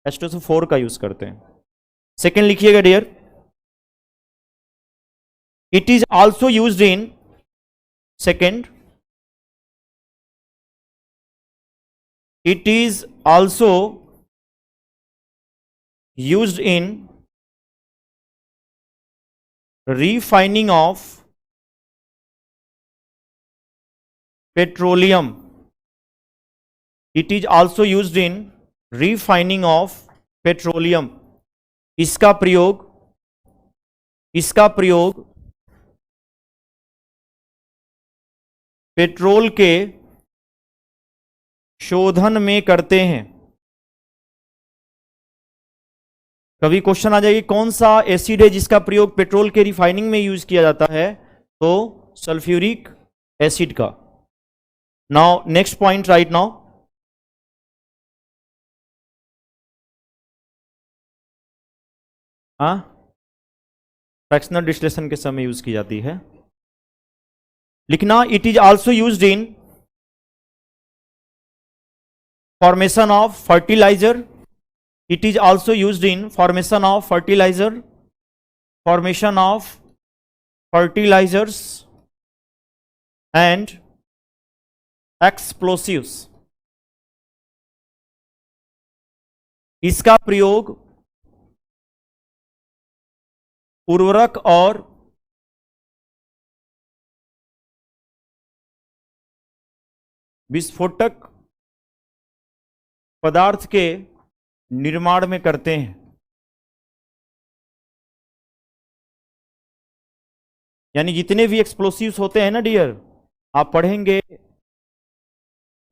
H2SO4 का यूज करते हैं। सेकेंड लिखिएगा dear, it is also used in, second it is also used in refining of petroleum. It is also used in refining of petroleum. इसका प्रयोग petrol के शोधन में करते हैं। कभी क्वेश्चन आ जाएगी कौन सा एसिड है जिसका प्रयोग पेट्रोल के रिफाइनिंग में यूज किया जाता है, तो सल्फ्यूरिक एसिड का। Now next point right now, fractional distillation के समय यूज की जाती है। लिखना, it is also used in formation of fertiliser. It is also used in formation of fertilizer, formation of fertilizers and explosives। इसका प्रयोग उर्वरक और विस्फोटक पदार्थ के निर्माण में करते हैं। यानी जितने भी एक्सप्लोसिव्स होते हैं ना डियर, आप पढ़ेंगे,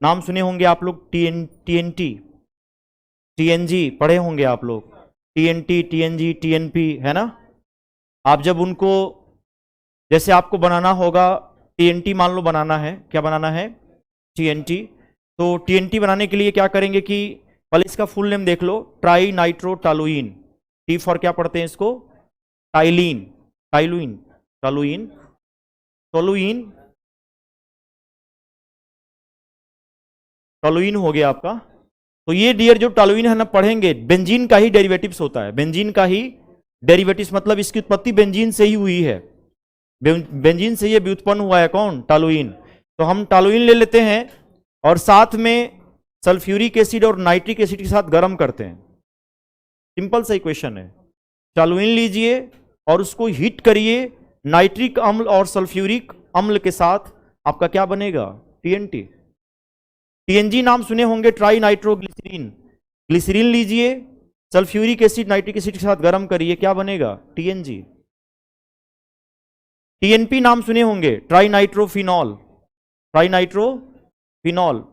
नाम सुने होंगे आप लोग, टीएनटी, टीएनजी पढ़े होंगे आप लोग, टीएनटी, टीएनजी, टीएनपी, है ना। आप जब उनको, जैसे आपको बनाना होगा टीएनटी, मान लो बनाना है, क्या बनाना है, टीएनटी। तो टीएनटी बनाने के लिए क्या करेंगे कि पहले इसका फुल नेम देख लो, trinitrotoluene. T for क्या पढ़ते हैं इसको, टाइलिन, टाइलुइन, टॉलुइन, टॉलुइन, टॉलुइन हो गया आपका। तो ये डियर जो टॉलुइन है ना, पढ़ेंगे बेंजीन का ही डेरिवेटिव्स होता है, बेंजीन का ही डेरिवेटिव्स, मतलब इसकी उत्पत्ति बेंजीन से ही हुई है, बेंजीन से ये भी उत्पन्न हुआ है, कौन, टॉलुइन। तो हम टॉलुइन ले लेते हैं और साथ में सल्फ्यूरिक एसिड और नाइट्रिक एसिड के साथ गर्म करते हैं। सिंपल सा इक्वेशन है। टॉलुइन लीजिए और उसको हीट करिए नाइट्रिक अम्ल और सल्फ्यूरिक अम्ल के साथ, आपका क्या बनेगा, टीएनटी। टीएनजी नाम सुने होंगे, ट्राई नाइट्रोग्लिसरीन। ग्लिसरीन लीजिए, सल्फ्यूरिक एसिड नाइट्रिक एसिड के साथ गर्म करिए, क्या बनेगा, टीएनजी। टीएनपी नाम सुने होंगे, try nitrophenol, try nitrophenol.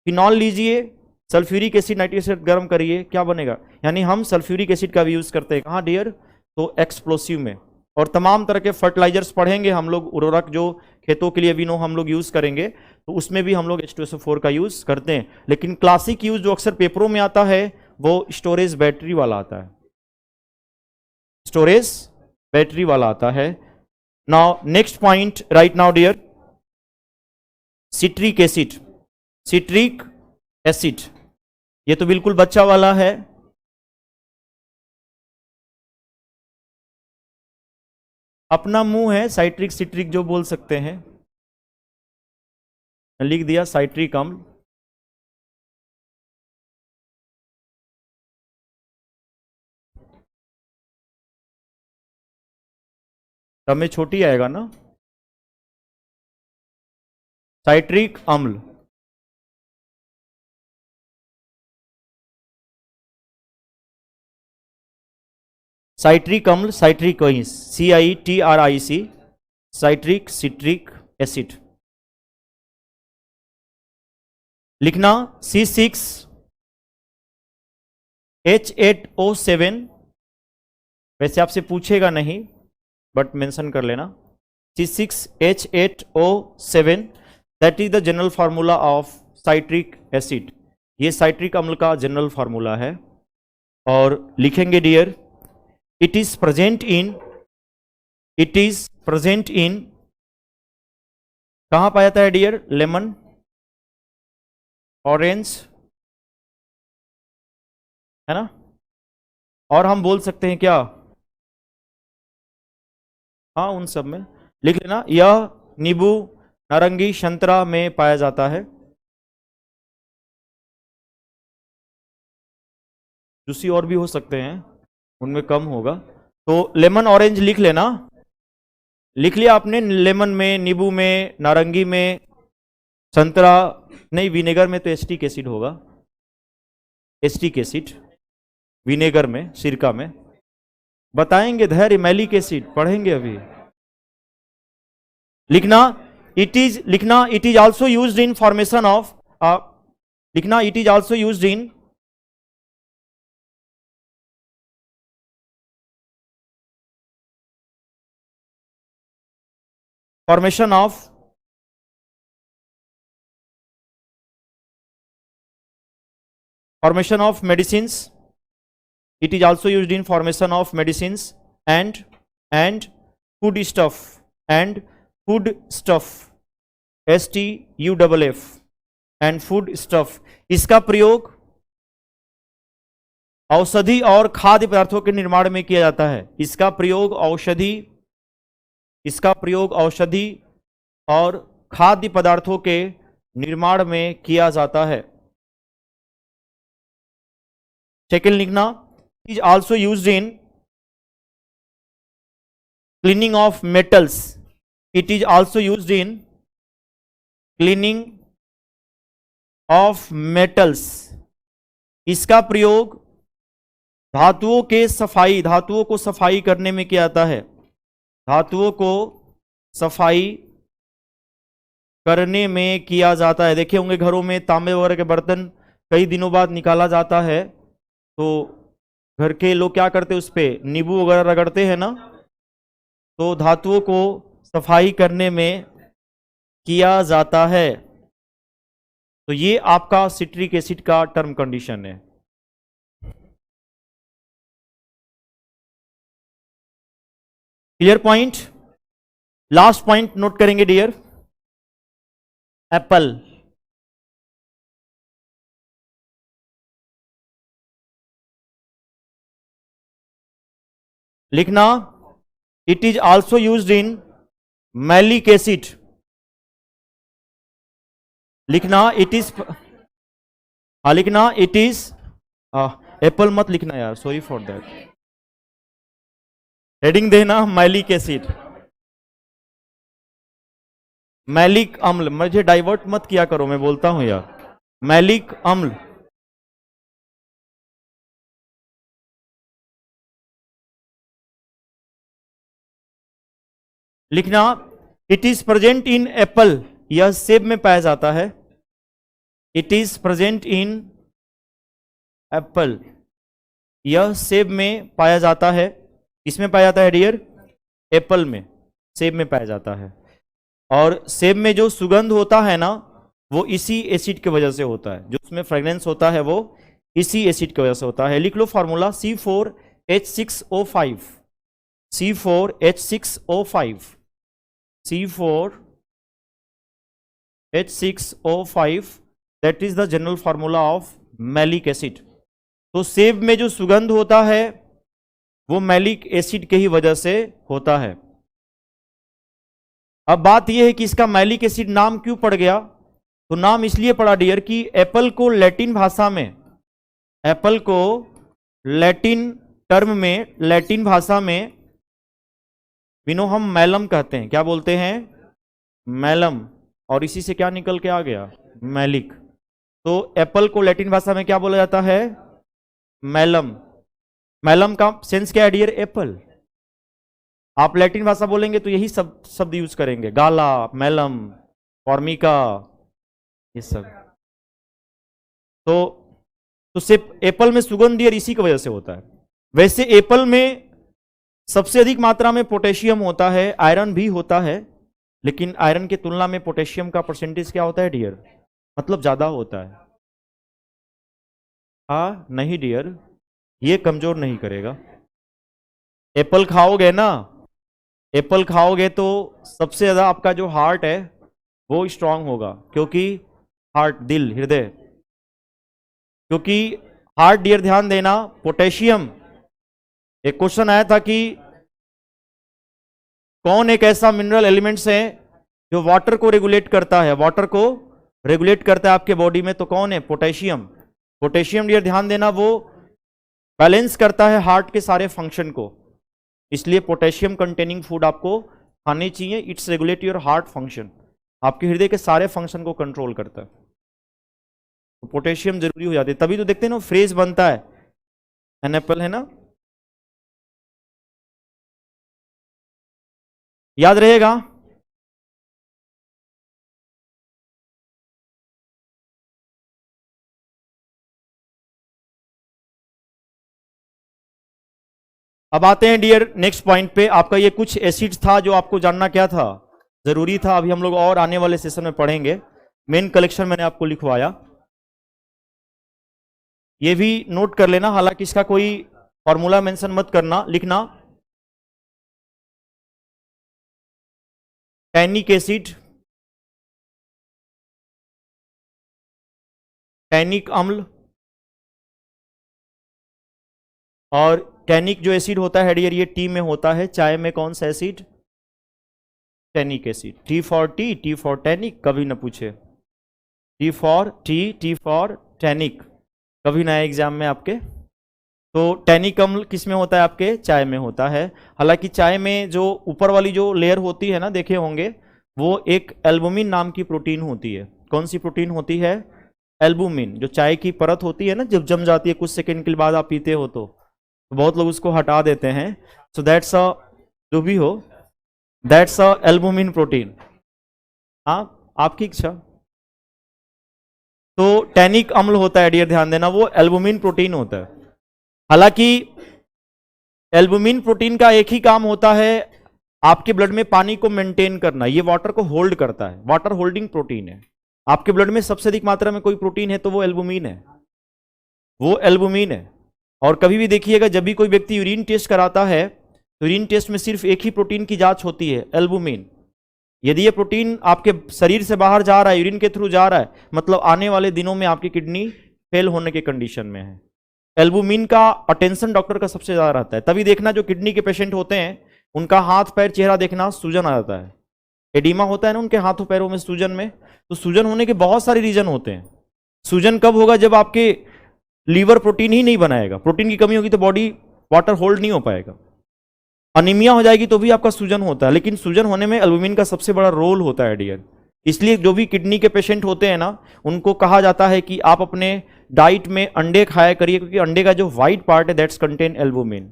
Phenol लीजिए, सल्फ्यूरिक एसिड नाइट्रिक एसिड गर्म करिए, क्या बनेगा। यानी हम सल्फ्यूरिक एसिड का भी यूज करते हैं, कहाँ डियर, तो एक्सप्लोसिव में। और तमाम तरह के फर्टिलाइजर्स पढ़ेंगे हम लोग, उर्वरक जो खेतों के लिए भी हम लोग यूज करेंगे, तो उसमें भी हम लोग H2SO4 का यूज करते हैं। लेकिन क्लासिक यूज जो अक्सर पेपरों में आता है वो स्टोरेज बैटरी वाला आता है, स्टोरेज बैटरी वाला आता है। Now next point right now dear, citric acid, citric acid, ये तो बिल्कुल बच्चा वाला है। अपना मुंह है, साइट्रिक सिट्रिक जो बोल सकते हैं, लिख दिया साइट्रिक अम्ल। तब में छोटी आएगा ना, साइट्रिक अम्ल। साइट्रिक अम्ल, साइट्रिक वही CITRIC, साइट्रिक सिट्रिक एसिड। लिखना C6H8O7, वैसे आपसे पूछेगा नहीं बट मेंशन कर लेना, C6H8O7, that is the general formula of citric acid. ये साइट्रिक अम्ल का जनरल फार्मूला है। और लिखेंगे dear, it is present in, कहां पाया जाता है डियर, लेमन, ऑरेंज, है ना। और हम बोल सकते हैं क्या, हाँ उन सब में लिख लेना, यह नींबू, नारंगी, संतरा में पाया जाता है। जूसी और भी हो सकते हैं, उनमें कम होगा। तो लेमन, ऑरेंज लिख लेना, लिख लिया आपने, लेमन में, नींबू में, नारंगी में, संतरा नहीं, विनेगर में तो एसिटिक एसिड होगा, एसिटिक एसिड विनेगर में, सिरका में। बताएंगे धैर्य, मैलिक एसिड पढ़ेंगे अभी। लिखना, इट इज लिखना, it is also used in formation of, लिखना it is also used in formation of medicines. It is also used in formation of medicines and food stuff STUFF and food stuff. इसका प्रयोग औषधि और खाद्य पदार्थों के निर्माण में किया जाता है। इसका प्रयोग औषधि और खाद्य पदार्थों के निर्माण में किया जाता है। सेकेंड लिखना, is also used in cleaning of metals. It is also used in cleaning of metals. इसका प्रयोग धातुओं को सफाई करने में किया जाता है। धातुओं को सफाई करने में किया जाता है। देखे होंगे घरों में तांबे वगैरह के बर्तन कई दिनों बाद निकाला जाता है, तो घर के लोग क्या करते हैं, उस पर नींबू वगैरह रगड़ते हैं ना। तो धातुओं को सफाई करने में किया जाता है। तो ये आपका सिट्रिक एसिड का टर्म कंडीशन है। Clear point. Last point note करेंगे डियर, एप्पल। लिखना, it is also used in malic acid. लिखना इट इज, लिखना इट इज, एप्पल मत लिखना यार, सॉरी फॉर दैट। हेडिंग देना मैलिक एसिड, मैलिक अम्ल। मुझे डाइवर्ट मत किया करो, मैं बोलता हूं यार, मैलिक अम्ल। लिखना, it is present in Apple. यह सेब में पाया जाता है। It is present in Apple. यह सेब में पाया जाता है। इसमें पाया जाता है डियर, एप्पल में, सेब में पाया जाता है। और सेब में जो सुगंध होता है ना, वो इसी एसिड की वजह से होता है। जो उसमें फ्रेग्रेंस होता है वो इसी एसिड की वजह से होता है। लिख लो formula, C4H6O5, C4H6O5, C4H6O5, that is the general formula of malic acid. तो सेब में जो सुगंध होता है वो मैलिक एसिड के ही वजह से होता है। अब बात यह है कि इसका मैलिक एसिड नाम क्यों पड़ गया। तो नाम इसलिए पड़ा डियर कि एप्पल को लैटिन भाषा में, एप्पल को लैटिन टर्म में, लैटिन भाषा में विनो हम मैलम कहते हैं। क्या बोलते हैं, मैलम। और इसी से क्या निकल के आ गया, मैलिक। तो एप्पल को लैटिन भाषा में क्या बोला जाता है, मैलम। मैलम का सेंस क्या है डियर, एप्पल। आप लैटिन भाषा बोलेंगे तो यही सब शब्द यूज करेंगे, गाला, मैलम, फॉर्मिका, ये सब। तो सिर्फ एप्पल में सुगंध डियर इसी की वजह से होता है। वैसे एप्पल में सबसे अधिक मात्रा में पोटेशियम होता है, आयरन भी होता है, लेकिन आयरन की तुलना में पोटेशियम का परसेंटेज क्या होता है डियर, मतलब ज्यादा होता है। हाँ नहीं डियर, ये कमजोर नहीं करेगा। एप्पल खाओगे ना, एप्पल खाओगे तो सबसे ज्यादा आपका जो हार्ट है वो स्ट्रांग होगा, क्योंकि हार्ट, दिल, हृदय, क्योंकि हार्ट डियर ध्यान देना, पोटेशियम। एक क्वेश्चन आया था कि कौन एक ऐसा मिनरल एलिमेंट्स है जो वाटर को रेगुलेट करता है, वाटर को रेगुलेट करता है आपके बॉडी में, तो कौन है, पोटेशियम। पोटेशियम डियर ध्यान देना, वो बैलेंस करता है हार्ट के सारे फंक्शन को, इसलिए पोटेशियम कंटेनिंग फूड आपको खाने चाहिए। It's regulate your heart function, आपके हृदय के सारे फंक्शन को कंट्रोल करता है। तो पोटेशियम जरूरी हो जाती है, तभी तो देखते हैं ना फ्रेज बनता है, एन एप्पल, है ना। याद रहेगा। अब आते हैं डियर नेक्स्ट पॉइंट पे। आपका ये कुछ एसिड था जो आपको जानना क्या था, जरूरी था। अभी हम लोग और आने वाले सेशन में पढ़ेंगे। मेन कलेक्शन मैंने आपको लिखवाया, ये भी नोट कर लेना। हालांकि इसका कोई फॉर्मूला मेंशन मत करना, लिखना। टैनिक एसिड, टैनिक अम्ल, और टैनिक जो एसिड होता है डियर ये टी में होता है। चाय में कौन सा acid? Tannic acid. T for T, T for tannic, कभी ना पूछे। T for T, T for tannic, कभी ना एग्जाम में आपके। तो टैनिक अम्ल किस में होता है? आपके चाय में होता है। हालांकि चाय में जो ऊपर वाली जो लेयर होती है ना, देखे होंगे, वो एक एल्बुमिन नाम की प्रोटीन होती है। कौन सी प्रोटीन होती है? एल्बुमिन। जो चाय की परत होती है ना, जब जम जाती है कुछ सेकंड के बाद आप पीते हो तो बहुत लोग उसको हटा देते हैं। सो दैट्स अ, जो भी हो, दैट्स अ एल्बुमिन प्रोटीन। हाँ, आपकी इच्छा। तो टैनिक अम्ल होता है डियर, ध्यान देना, वो एल्बुमिन प्रोटीन होता है। हालांकि एल्बुमिन प्रोटीन का एक ही काम होता है, आपके ब्लड में पानी को मेंटेन करना। ये वाटर को होल्ड करता है, वाटर होल्डिंग प्रोटीन है। आपके ब्लड में सबसे अधिक मात्रा में कोई प्रोटीन है तो वो एल्बुमिन है, वो एल्बुमिन है। और कभी भी देखिएगा, जब भी कोई व्यक्ति यूरिन टेस्ट कराता है तो यूरिन टेस्ट में सिर्फ एक ही प्रोटीन की जांच होती है, एल्बुमिन। यदि ये प्रोटीन आपके शरीर से बाहर जा रहा है, यूरिन के थ्रू जा रहा है, मतलब आने वाले दिनों में आपकी किडनी फेल होने के कंडीशन में है। एल्बुमिन का अटेंशन डॉक्टर का सबसे ज्यादा रहता है। तभी देखना जो किडनी के पेशेंट होते हैं उनका हाथ पैर चेहरा देखना सूजन आ जाता है। एडिमा होता है ना उनके हाथों पैरों में सूजन में, तो सूजन होने के बहुत सारे रीजन होते हैं। सूजन कब होगा? जब आपके लीवर प्रोटीन ही नहीं बनाएगा, प्रोटीन की कमी होगी तो बॉडी वाटर होल्ड नहीं हो पाएगा। अनीमिया हो जाएगी तो भी आपका सूजन होता है, लेकिन सूजन होने में एल्बुमिन का सबसे बड़ा रोल होता है डियर। इसलिए जो भी किडनी के पेशेंट होते हैं ना, उनको कहा जाता है कि आप अपने डाइट में अंडे खाया करिए, क्योंकि अंडे का जो व्हाइट पार्ट है दैट्स कंटेन एल्बुमिन।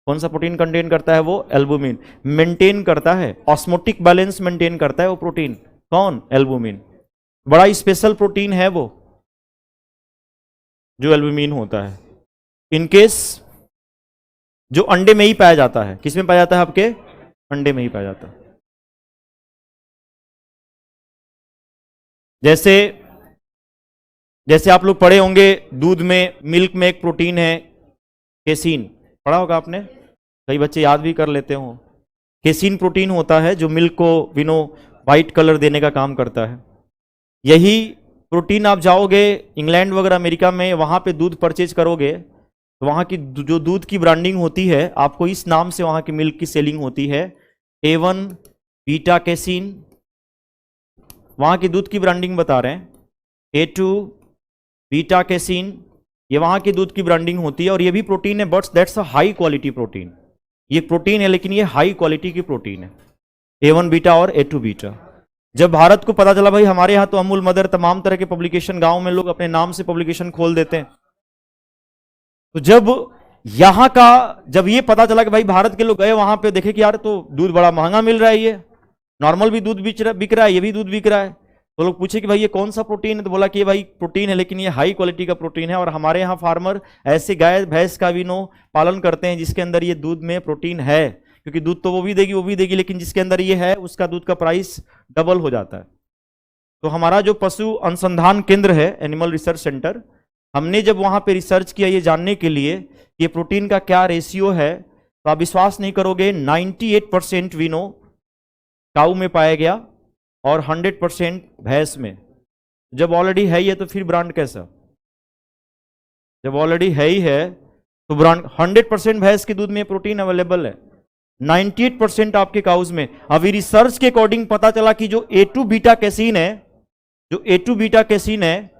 कौन सा प्रोटीन कंटेन करता है? वो एल्बुमिन। मेंटेन करता है, ऑस्मोटिक बैलेंस मेंटेन करता है वो प्रोटीन। कौन? एल्बुमिन। बड़ा स्पेशल प्रोटीन है वो जो एल्बुमिन होता है। इनकेस जो अंडे में ही पाया जाता है, किस में पाया जाता है? आपके अंडे में ही पाया जाता है। जैसे जैसे आप लोग पढ़े होंगे दूध में, मिल्क में एक प्रोटीन है केसीन, पढ़ा होगा आपने, कई बच्चे याद भी कर लेते हो। केसीन प्रोटीन होता है जो मिल्क को विनो वाइट कलर देने का काम करता है। यही प्रोटीन आप जाओगे इंग्लैंड वगैरह अमेरिका में, वहां पे दूध परचेज करोगे तो वहां की जो दूध की ब्रांडिंग होती है, आपको इस नाम से वहां की मिल्क की सेलिंग होती है, A1 बीटा कैसीन। वहां की दूध की ब्रांडिंग बता रहे हैं। A2 बीटा कैसीन, ये वहां की दूध की ब्रांडिंग होती है। और ये भी प्रोटीन है, but that's a high quality protein. ये प्रोटीन है लेकिन ये हाई क्वालिटी की प्रोटीन है, A1 बीटा और A2 बीटा। जब भारत को पता चला भाई हमारे यहाँ तो अमूल मदर तमाम तरह के पब्लिकेशन, गांव में लोग अपने नाम से पब्लिकेशन खोल देते हैं, तो जब यहां का जब ये पता चला कि भाई भारत के लोग गए वहां पे, देखे कि यार तो दूध बड़ा महंगा मिल रहा है, ये नॉर्मल भी दूध बिक रहा है, ये भी दूध बिक रहा है, तो लोग पूछे कि भाई ये कौन सा प्रोटीन है, तो बोला कि ये भाई प्रोटीन है लेकिन ये हाई क्वालिटी का प्रोटीन है। और हमारे यहाँ फार्मर ऐसे गाय भैंस का भी नो पालन करते हैं जिसके अंदर ये दूध में प्रोटीन है, क्योंकि दूध तो वो भी देगी, लेकिन जिसके अंदर ये है उसका दूध का प्राइस डबल हो जाता है। तो हमारा जो पशु अनुसंधान केंद्र है, एनिमल रिसर्च सेंटर, हमने जब वहां पे रिसर्च किया ये जानने के लिए ये प्रोटीन का क्या रेशियो है, तो आप विश्वास नहीं करोगे 98% विनो काऊ में पाया गया और 100% भैंस में। जब ऑलरेडी है ये तो फिर ब्रांड कैसा? जब ऑलरेडी है ही है तो ब्रांड। 100% भैंस के दूध में प्रोटीन अवेलेबल है, 98% आपके काउज में। अभी रिसर्च के अकॉर्डिंग पता चला कि जो A2 बीटा कैसीन है, जो A2 बीटा कैसीन है,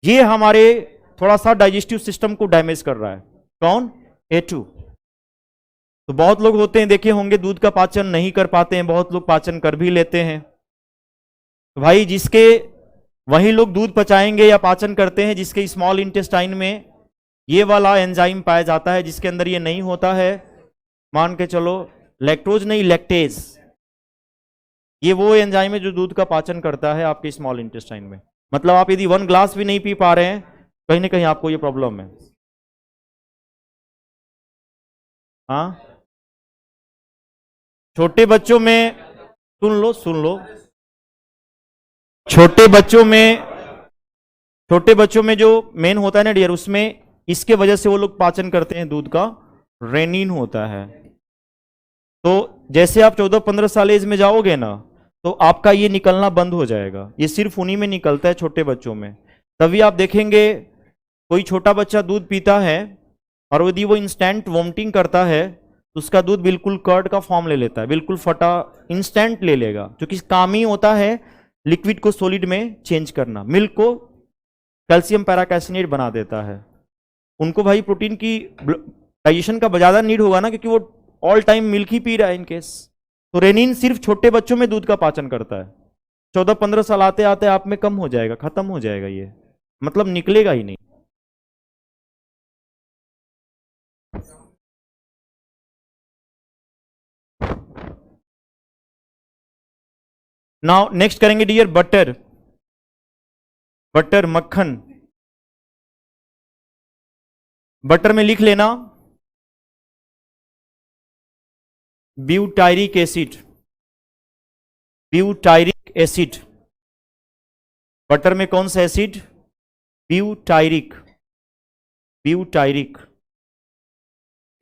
ये हमारे थोड़ा सा डाइजेस्टिव सिस्टम को डैमेज कर रहा है। कौन? A2। तो बहुत लोग होते हैं, देखे होंगे, दूध का पाचन नहीं कर पाते हैं, बहुत लोग पाचन कर भी लेते हैं। तो भाई जिसके वही लोग दूध पचाएंगे या पाचन करते हैं जिसके स्मॉल इंटेस्टाइन में ये वाला एंजाइम पाया जाता है, जिसके अंदर ये नहीं होता है, मान के चलो लैक्टोज नहीं लैक्टेज, ये वो एंजाइम है जो दूध का पाचन करता है आपके स्मॉल इंटेस्टाइन में। मतलब आप यदि 1 ग्लास भी नहीं पी पा रहे हैं, कहीं ना कहीं आपको ये प्रॉब्लम है। हाँ, छोटे बच्चों में, सुन लो, छोटे बच्चों में जो मेन होता है ना डियर, उसमें इसके वजह से वो लोग पाचन करते हैं दूध का, रेनिन होता है। तो जैसे आप 14-15 साल एज में जाओगे ना, तो आपका ये निकलना बंद हो जाएगा। ये सिर्फ उन्हीं में निकलता है, छोटे बच्चों में। तभी आप देखेंगे कोई छोटा बच्चा दूध पीता है और यदि वो इंस्टेंट वॉमिटिंग करता है तो उसका दूध बिल्कुल कर्ड का फॉर्म ले लेता है, बिल्कुल फटा इंस्टेंट ले लेगा, क्योंकि काम ही होता है लिक्विड को सॉलिड में चेंज करना। मिल्क को कैल्शियम पैराकैसिनेट बना देता है। उनको भाई प्रोटीन की डाइजेशन का ज्यादा नीड होगा ना, क्योंकि वो ऑल टाइम मिल्क ही पी रहा है इन केस। तो रेनिन सिर्फ छोटे बच्चों में दूध का पाचन करता है। 14-15 साल आते आते आप में कम हो जाएगा, खत्म हो जाएगा, ये मतलब निकलेगा ही नहीं। नाउ नेक्स्ट करेंगे डियर बटर, मक्खन। बटर में लिख लेना butyric acid, butyric acid. Butter में कौन सा acid? Butyric, butyric,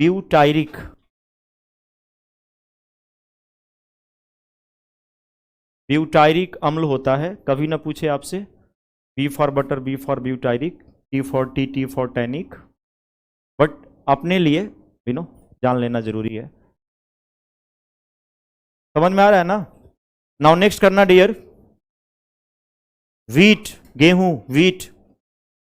butyric. Butyric अम्ल होता है, कभी ना पूछे आपसे। B for butter, B for butyric, T for T for tannic. But अपने लिए जान लेना जरूरी है। समझ में आ रहा है ना? नाउ नेक्स्ट करना डियर, वीट, गेहूं, वीट।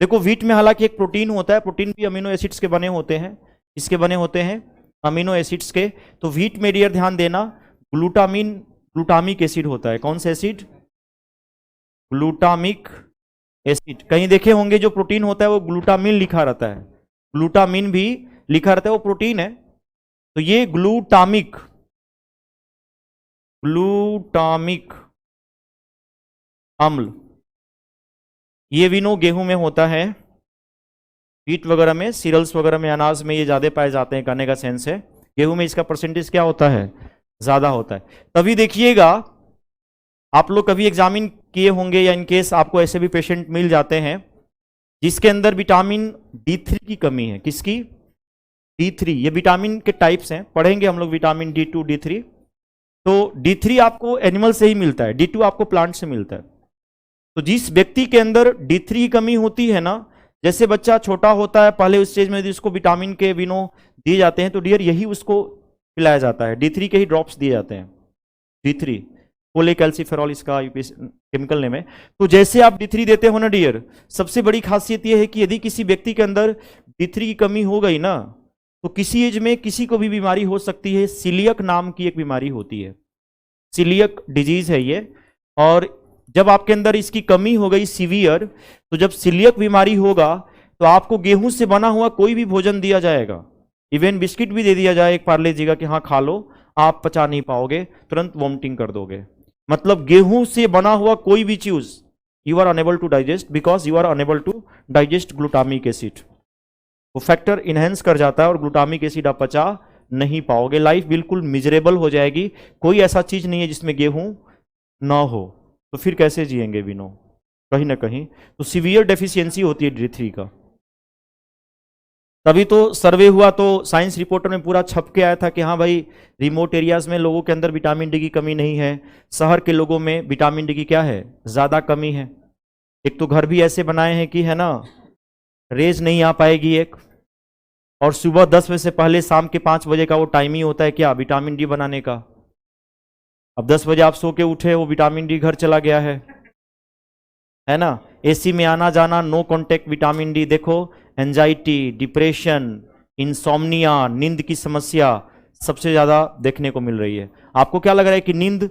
देखो वीट में हालांकि एक प्रोटीन होता है, प्रोटीन भी अमीनो एसिड्स के बने होते हैं। इसके बने होते हैं अमीनो एसिड्स के। तो वीट में डियर ध्यान देना, ग्लूटामिक एसिड होता है। कौन सा एसिड? Glutamic acid. कहीं देखे होंगे जो प्रोटीन होता है वो ग्लूटामिन लिखा रहता है, ग्लूटामिन भी लिखा रहता है, वो प्रोटीन है। तो ये ग्लूटामिक अम्ल, ये विनो गेहूं में होता है, व्हीट वगैरह में, सीरियल्स वगैरह में, अनाज में ये ज्यादा पाए जाते हैं, कहने का सेंस है। गेहूं में इसका परसेंटेज क्या होता है? ज्यादा होता है। तभी देखिएगा आप लोग कभी एग्जामिन किए होंगे या इनकेस आपको ऐसे भी पेशेंट मिल जाते हैं जिसके अंदर विटामिन D3 की कमी है। किसकी? D3। ये विटामिन के टाइप्स हैं, पढ़ेंगे हम लोग विटामिन D2, D3। तो D3 आपको एनिमल से ही मिलता है, D2 आपको प्लांट से मिलता है। तो जिस व्यक्ति के अंदर D3 की कमी होती है ना, जैसे बच्चा छोटा होता है पहले उस स्टेज में यदि उसको विटामिन के विनो दिए जाते हैं तो डियर यही उसको पिलाया जाता है, D3 के ही ड्रॉप्स दिए जाते हैं। D3 कोलेकैल्सिफेरॉल इसका केमिकल नेम है। तो जैसे आप D3 देते हो ना डियर, सबसे बड़ी खासियत यह है कि यदि किसी व्यक्ति के अंदर D3 की कमी हो गई ना, तो किसी एज में किसी को भी बीमारी हो सकती है। सीलियक नाम की एक बीमारी होती है, सीलियक डिजीज है ये। और जब आपके अंदर इसकी कमी हो गई सीवियर, तो जब सीलियक बीमारी होगा तो आपको गेहूं से बना हुआ कोई भी भोजन दिया जाएगा, इवन बिस्किट भी दे दिया जाए एक पार्ले जी का कि हाँ खा लो, आप पचा नहीं पाओगे, तुरंत वॉमिटिंग कर दोगे। मतलब गेहूं से बना हुआ कोई भी चीज you are unable to digest, because you are unable to digest glutamic acid. वो फैक्टर इनहेंस कर जाता है और ग्लूटामिक एसिड आप पचा नहीं पाओगे, लाइफ बिल्कुल मिजरेबल हो जाएगी। कोई ऐसा चीज नहीं है जिसमें गेहूं ना हो, तो फिर कैसे जिएंगे बिनो? कहीं ना कहीं तो सीवियर डेफिशिएंसी होती है D3 का। तभी तो सर्वे हुआ तो साइंस रिपोर्टर में पूरा छप के आया था कि हाँ भाई रिमोट एरियाज में लोगों के अंदर विटामिन डी की कमी नहीं है, शहर के लोगों में विटामिन डी की क्या है? ज्यादा कमी है। एक तो घर भी ऐसे बनाए हैं कि है ना, रेज नहीं आ पाएगी एक, और सुबह 10 बजे से पहले शाम के 5 बजे का वो टाइम ही होता है क्या? विटामिन डी बनाने का। अब 10 बजे आप सो के उठे, वो विटामिन डी घर चला गया है ना। एसी में आना जाना, नो कांटेक्ट विटामिन डी। देखो एंजाइटी, डिप्रेशन, इंसोम्निया, नींद की समस्या सबसे ज्यादा देखने को मिल रही है। आपको क्या लग रहा है कि नींद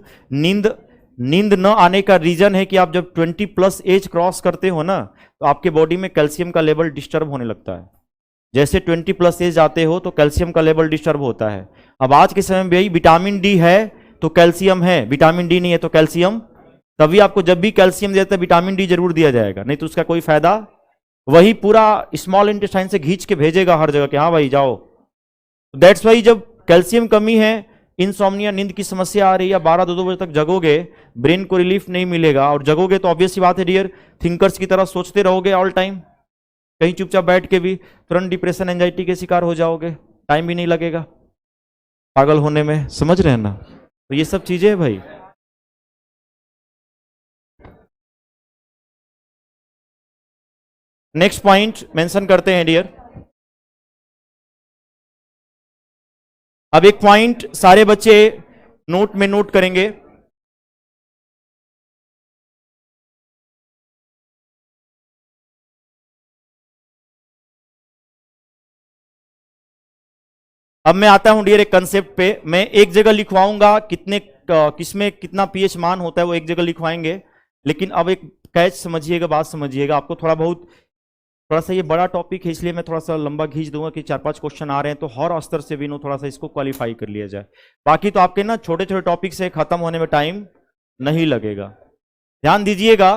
न आने का रीजन है कि आप जब 20+ एज क्रॉस करते हो ना, तो आपके बॉडी में कैल्शियम का लेवल डिस्टर्ब होने लगता है। जैसे 20+ एज आते हो तो कैल्शियम का लेवल डिस्टर्ब होता है। अब आज के समय में भाई विटामिन डी है तो कैल्शियम है, विटामिन डी नहीं है तो कैल्शियम। तभी आपको जब भी कैल्शियम देता है विटामिन डी जरूर दिया जाएगा, नहीं तो उसका कोई फायदा। वही पूरा स्मॉल इंटेस्टाइन से खींच के भेजेगा हर जगह कि हाँ भाई जाओ। दैट्स वाई जब कैल्शियम कमी है इंसोम्निया, नींद की समस्या आ रही है, 12-2 बजे तक जगोगे, ब्रेन को रिलीफ नहीं मिलेगा, और जगोगे तो ऑब्वियस सी बात है डियर, थिंकर्स की तरह सोचते रहोगे ऑल टाइम, कहीं चुपचाप बैठ के भी तुरंत डिप्रेशन एंजाइटी के शिकार हो जाओगे, टाइम भी नहीं लगेगा पागल होने में, समझ रहे हैं ना? तो ये सब चीजें है भाई। नेक्स्ट पॉइंट मेंशन करते हैं डियर। अब एक पॉइंट सारे बच्चे नोट में नोट करेंगे। अब मैं आता हूं डियर एक कंसेप्ट पे, मैं एक जगह लिखवाऊंगा कितने किसमें कितना पीएच मान होता है वो एक जगह लिखवाएंगे, लेकिन अब एक कैच समझिएगा, बात समझिएगा, आपको थोड़ा सा ये बड़ा टॉपिक है इसलिए मैं थोड़ा सा लंबा खींच दूंगा कि 4-5 क्वेश्चन आ रहे हैं तो हर स्तर से भी नो थोड़ा सा इसको क्वालिफाई कर लिया जाए। बाकी तो आपके ना छोटे छोटे टॉपिक से खत्म होने में टाइम नहीं लगेगा। ध्यान दीजिएगा,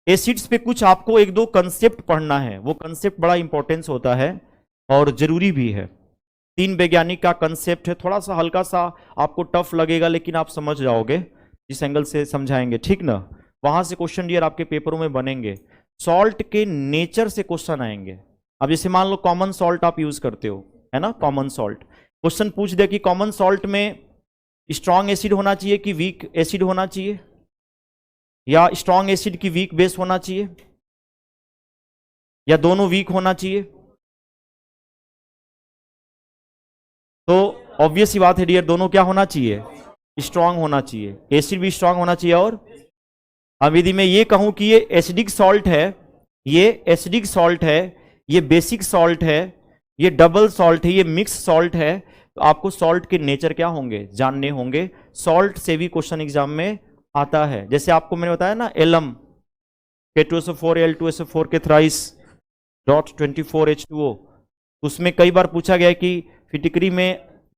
एसिड्स पे कुछ आपको 1-2 कंसेप्ट पढ़ना है, वो कंसेप्ट बड़ा इंपॉर्टेंस होता है और जरूरी भी है। 3 वैज्ञानिक का कंसेप्ट है, थोड़ा सा हल्का सा आपको टफ लगेगा लेकिन आप समझ जाओगे जिस एंगल से समझाएंगे, ठीक ना? वहां से क्वेश्चन डियर आपके पेपरों में बनेंगे। सॉल्ट के नेचर से क्वेश्चन आएंगे। अब जैसे मान लो कॉमन सॉल्ट आप यूज करते हो, है ना, कॉमन सॉल्ट, क्वेश्चन पूछ दे कि कॉमन सॉल्ट में स्ट्रॉन्ग एसिड होना चाहिए कि वीक एसिड होना चाहिए, या स्ट्रॉन्ग एसिड की वीक बेस होना चाहिए, या दोनों वीक होना चाहिए? तो ऑब्वियस ही बात है डियर, दोनों क्या होना चाहिए? स्ट्रॉन्ग होना चाहिए, एसिड भी स्ट्रॉन्ग होना चाहिए। और अब यदि मैं ये कहूं कि ये एसिडिक सॉल्ट है, ये एसिडिक सॉल्ट है, ये बेसिक सॉल्ट है, ये डबल सॉल्ट है, ये मिक्स सॉल्ट है, तो आपको सॉल्ट के नेचर क्या होंगे जानने होंगे। सॉल्ट से भी क्वेश्चन एग्जाम में आता है। जैसे आपको मैंने बताया ना एलम K2SO4 Al2SO4 के थ्राइस .24H2O, उसमें कई बार पूछा गया कि फिटिकरी में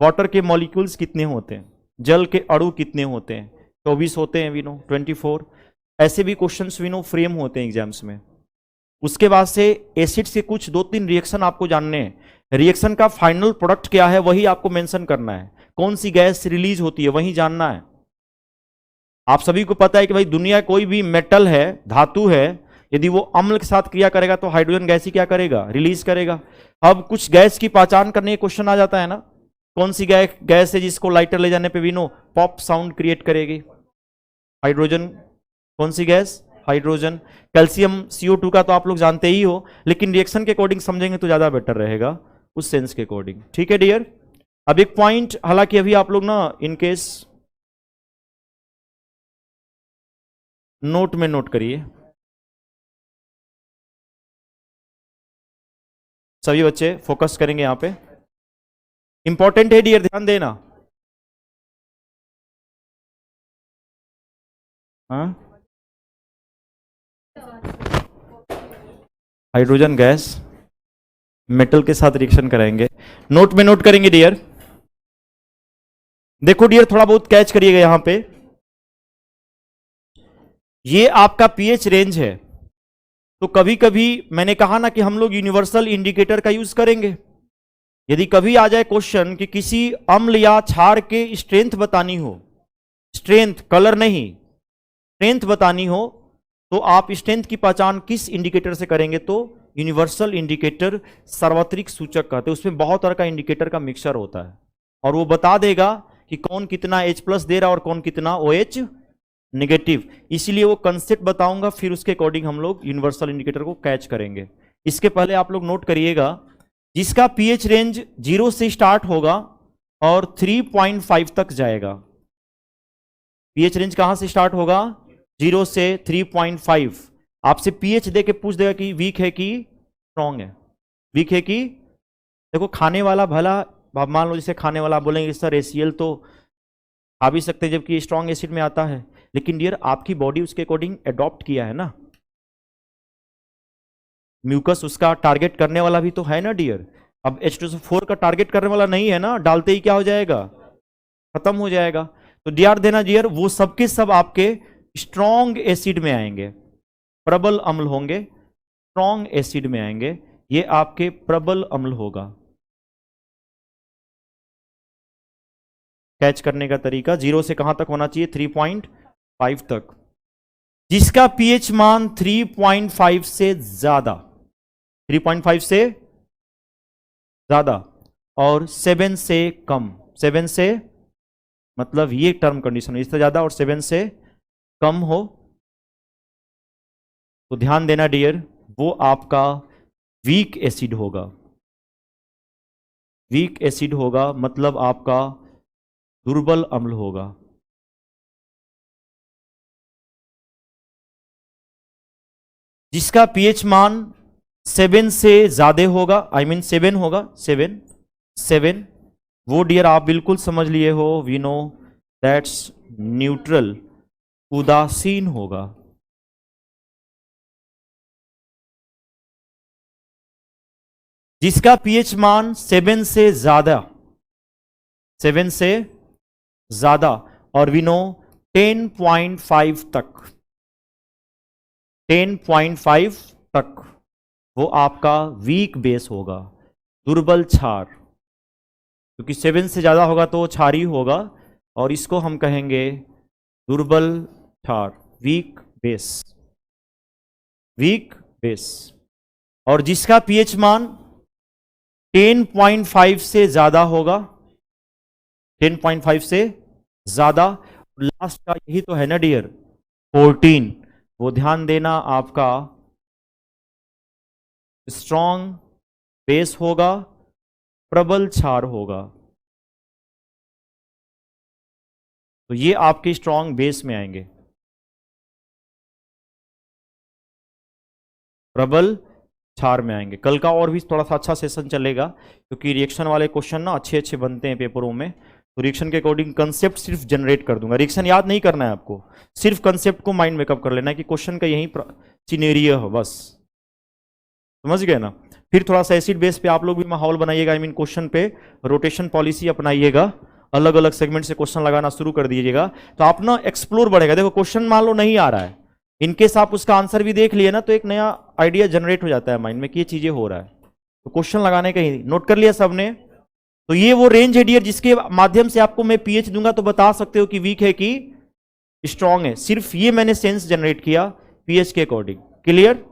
वाटर के मॉलिक्यूल्स कितने होते हैं, जल के अणु कितने होते हैं, 24 होते हैं, वी नो 24। ऐसे भी क्वेश्चंस वी नो फ्रेम होते हैं एग्जाम्स में। उसके बाद से एसिड्स के कुछ 2-3 रिएक्शन आपको जानने हैं, रिएक्शन का फाइनल प्रोडक्ट क्या है वही आपको मेंशन करना है, कौन सी गैस रिलीज होती है वही जानना है। आप सभी को पता है कि भाई दुनिया कोई भी मेटल है, धातु है, यदि वो अम्ल के साथ क्रिया करेगा तो हाइड्रोजन गैस ही क्या करेगा, रिलीज करेगा। अब कुछ गैस की पहचान करने का क्वेश्चन आ जाता है ना, कौन सी गैस है जिसको लाइटर ले जाने पे भी नो पॉप साउंड क्रिएट करेगी? हाइड्रोजन। कौन सी गैस? हाइड्रोजन। कैल्शियम CO2 का तो आप लोग जानते ही हो, लेकिन रिएक्शन के अकॉर्डिंग समझेंगे तो ज्यादा बेटर रहेगा उस सेंस के अकॉर्डिंग, ठीक है डियर? अब एक पॉइंट, हालांकि अभी आप लोग ना इनकेस नोट में नोट करिए, सभी बच्चे फोकस करेंगे यहां पे, इंपॉर्टेंट है डियर, ध्यान देना। हाँ, हाइड्रोजन गैस मेटल के साथ रिएक्शन कराएंगे, नोट में नोट करेंगे डियर। देखो डियर, थोड़ा बहुत कैच करिएगा यहां पे, ये आपका पीएच रेंज है, तो कभी कभी मैंने कहा ना कि हम लोग यूनिवर्सल इंडिकेटर का यूज करेंगे। यदि कभी आ जाए क्वेश्चन कि किसी अम्ल या क्षार के स्ट्रेंथ बतानी हो, स्ट्रेंथ कलर नहीं, स्ट्रेंथ बतानी हो, तो आप स्ट्रेंथ की पहचान किस इंडिकेटर से करेंगे? तो यूनिवर्सल इंडिकेटर, सार्वत्रिक सूचक कहते हैं। उसमें बहुत तरह का इंडिकेटर का मिक्सचर होता है और वो बता देगा कि कौन कितना H+ दे रहा है और कौन कितना OH नेगेटिव। इसीलिए वो कंसेप्ट बताऊंगा, फिर उसके अकॉर्डिंग हम लोग यूनिवर्सल इंडिकेटर को कैच करेंगे। इसके पहले आप लोग नोट करिएगा, जिसका पीएच रेंज 0 से स्टार्ट होगा और 3.5 तक जाएगा। पीएच रेंज कहां से स्टार्ट होगा? 0 से 3.5। आपसे पीएच दे के पूछ देगा कि वीक है कि स्ट्रॉन्ग है, वीक है कि, देखो खाने वाला भला, मान लो जैसे खाने वाला बोलेंगे सर ACL तो खा भी सकते हैं जबकि स्ट्रॉन्ग एसिड में आता है, लेकिन डियर आपकी बॉडी उसके अकॉर्डिंग अडॉप्ट किया है ना, म्यूकस उसका टारगेट करने वाला भी तो है ना डियर। अब H2SO4 का टारगेट करने वाला नहीं है ना, डालते ही क्या हो जाएगा, खत्म हो जाएगा। तो ध्यान देना डियर, वो सबके सब आपके स्ट्रॉन्ग एसिड में आएंगे, प्रबल अम्ल होंगे, स्ट्रॉन्ग एसिड में आएंगे, ये आपके प्रबल अम्ल होगा। कैच करने का तरीका, 0 से कहां तक होना चाहिए, 3.5 तक। जिसका पीएच मान 3.5 से ज्यादा, 3.5 से ज्यादा और 7 से कम, 7 से मतलब ये टर्म कंडीशन, इससे ज्यादा और 7 से कम हो तो ध्यान देना डियर, वो आपका वीक एसिड होगा। वीक एसिड होगा मतलब आपका दुर्बल अम्ल होगा। जिसका पीएच मान 7 से ज्यादा होगा, आई मीन 7 होगा, 7 वो डियर आप बिल्कुल समझ लिए हो, वी नो दैट्स न्यूट्रल, उदासीन होगा। जिसका पीएच मान 7 से ज्यादा, 7 से ज्यादा और वी नो 10.5 तक, 10.5 तक वो आपका वीक बेस होगा, दुर्बल क्षार। क्योंकि 7 से ज्यादा होगा तो क्षारी होगा और इसको हम कहेंगे दुर्बल क्षार, वीक बेस, वीक बेस। और जिसका पीएच मान 10.5 से ज्यादा होगा, 10.5 से ज्यादा, लास्ट का यही तो है ना डियर, 14, वो ध्यान देना आपका स्ट्रॉन्ग बेस होगा, प्रबल क्षार होगा। तो ये आपके स्ट्रॉन्ग बेस में आएंगे, प्रबल क्षार में आएंगे। कल का और भी थोड़ा सा अच्छा सेशन चलेगा क्योंकि रिएक्शन वाले क्वेश्चन ना अच्छे अच्छे बनते हैं पेपरों में, तो रिएक्शन के अकॉर्डिंग कंसेप्ट सिर्फ जनरेट कर दूंगा। रिएक्शन याद नहीं करना है आपको, सिर्फ कंसेप्ट को माइंड मेकअप कर लेना है कि क्वेश्चन का यही सिनेरियो हो, बस समझ गए ना। फिर थोड़ा सा एसिड बेस पे आप लोग भी माहौल बनाइएगा, आई मीन क्वेश्चन पे रोटेशन पॉलिसी अपनाइएगा, अलग अलग सेगमेंट से क्वेश्चन लगाना शुरू कर दीजिएगा, तो आप ना एक्सप्लोर बढ़ेगा। देखो क्वेश्चन मान लो नहीं आ रहा है, इनकेस आप उसका आंसर भी देख लिए ना तो एक नया आइडिया जनरेट हो जाता है माइंड में कि ये चीजें हो रहा है, तो क्वेश्चन लगाने का ही नोट कर लिया सबने। तो ये वो रेंज है डियर जिसके माध्यम से आपको मैं पीएच दूंगा तो बता सकते हो कि वीक है कि स्ट्रांग है, सिर्फ ये मैंने सेंस जनरेट किया पीएच के अकॉर्डिंग। क्लियर?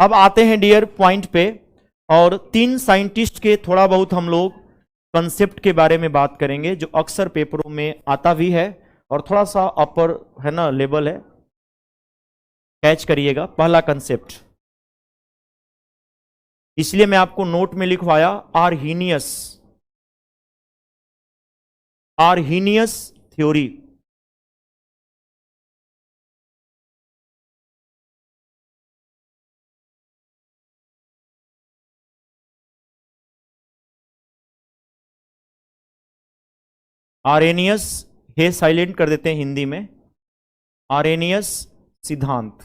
अब आते हैं डियर पॉइंट पे, और 3 साइंटिस्ट के थोड़ा बहुत हम लोग कंसेप्ट के बारे में बात करेंगे जो अक्सर पेपरों में आता भी है और थोड़ा सा अपर है ना लेवल है, कैच करिएगा। पहला कंसेप्ट, इसलिए मैं आपको नोट में लिखवाया आर्हीनियस, आर्हीनियस थ्योरी। आर्हेनियस, हे साइलेंट कर देते हैं हिंदी में, आर्हेनियस सिद्धांत।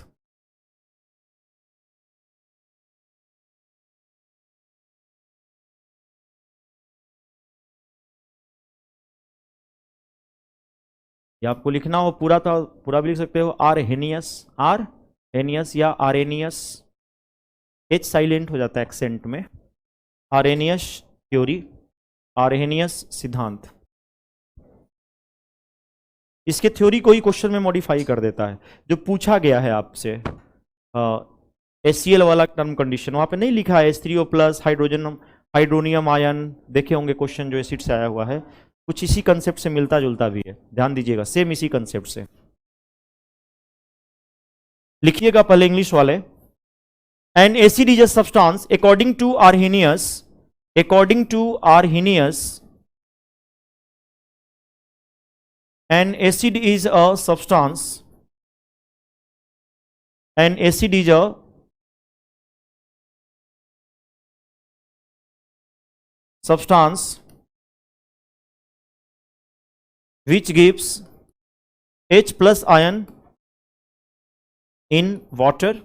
या आपको लिखना हो पूरा तो पूरा भी लिख सकते हो, आर्हेनियस, आर्हेनियस या आर्हेनियस, एच साइलेंट हो जाता है एक्सेंट में, आर्हेनियस थ्योरी, आर्हेनियस सिद्धांत। इसके थ्योरी को ही क्वेश्चन में मॉडिफाई कर देता है, जो पूछा गया है आपसे HCl वाला टर्म कंडीशन, वहां पे नहीं लिखा है H3O+ हाइड्रोजन हाइड्रोनियम आयन, देखे होंगे क्वेश्चन जो एसिड से आया हुआ है, कुछ इसी कंसेप्ट से मिलता जुलता भी है, ध्यान दीजिएगा, सेम इसी कंसेप्ट से लिखिएगा पहले इंग्लिश वाले। An acid is a substance according to Arrhenius, according to Arrhenius an acid is a substance, an acid is a substance which gives H plus ion in water.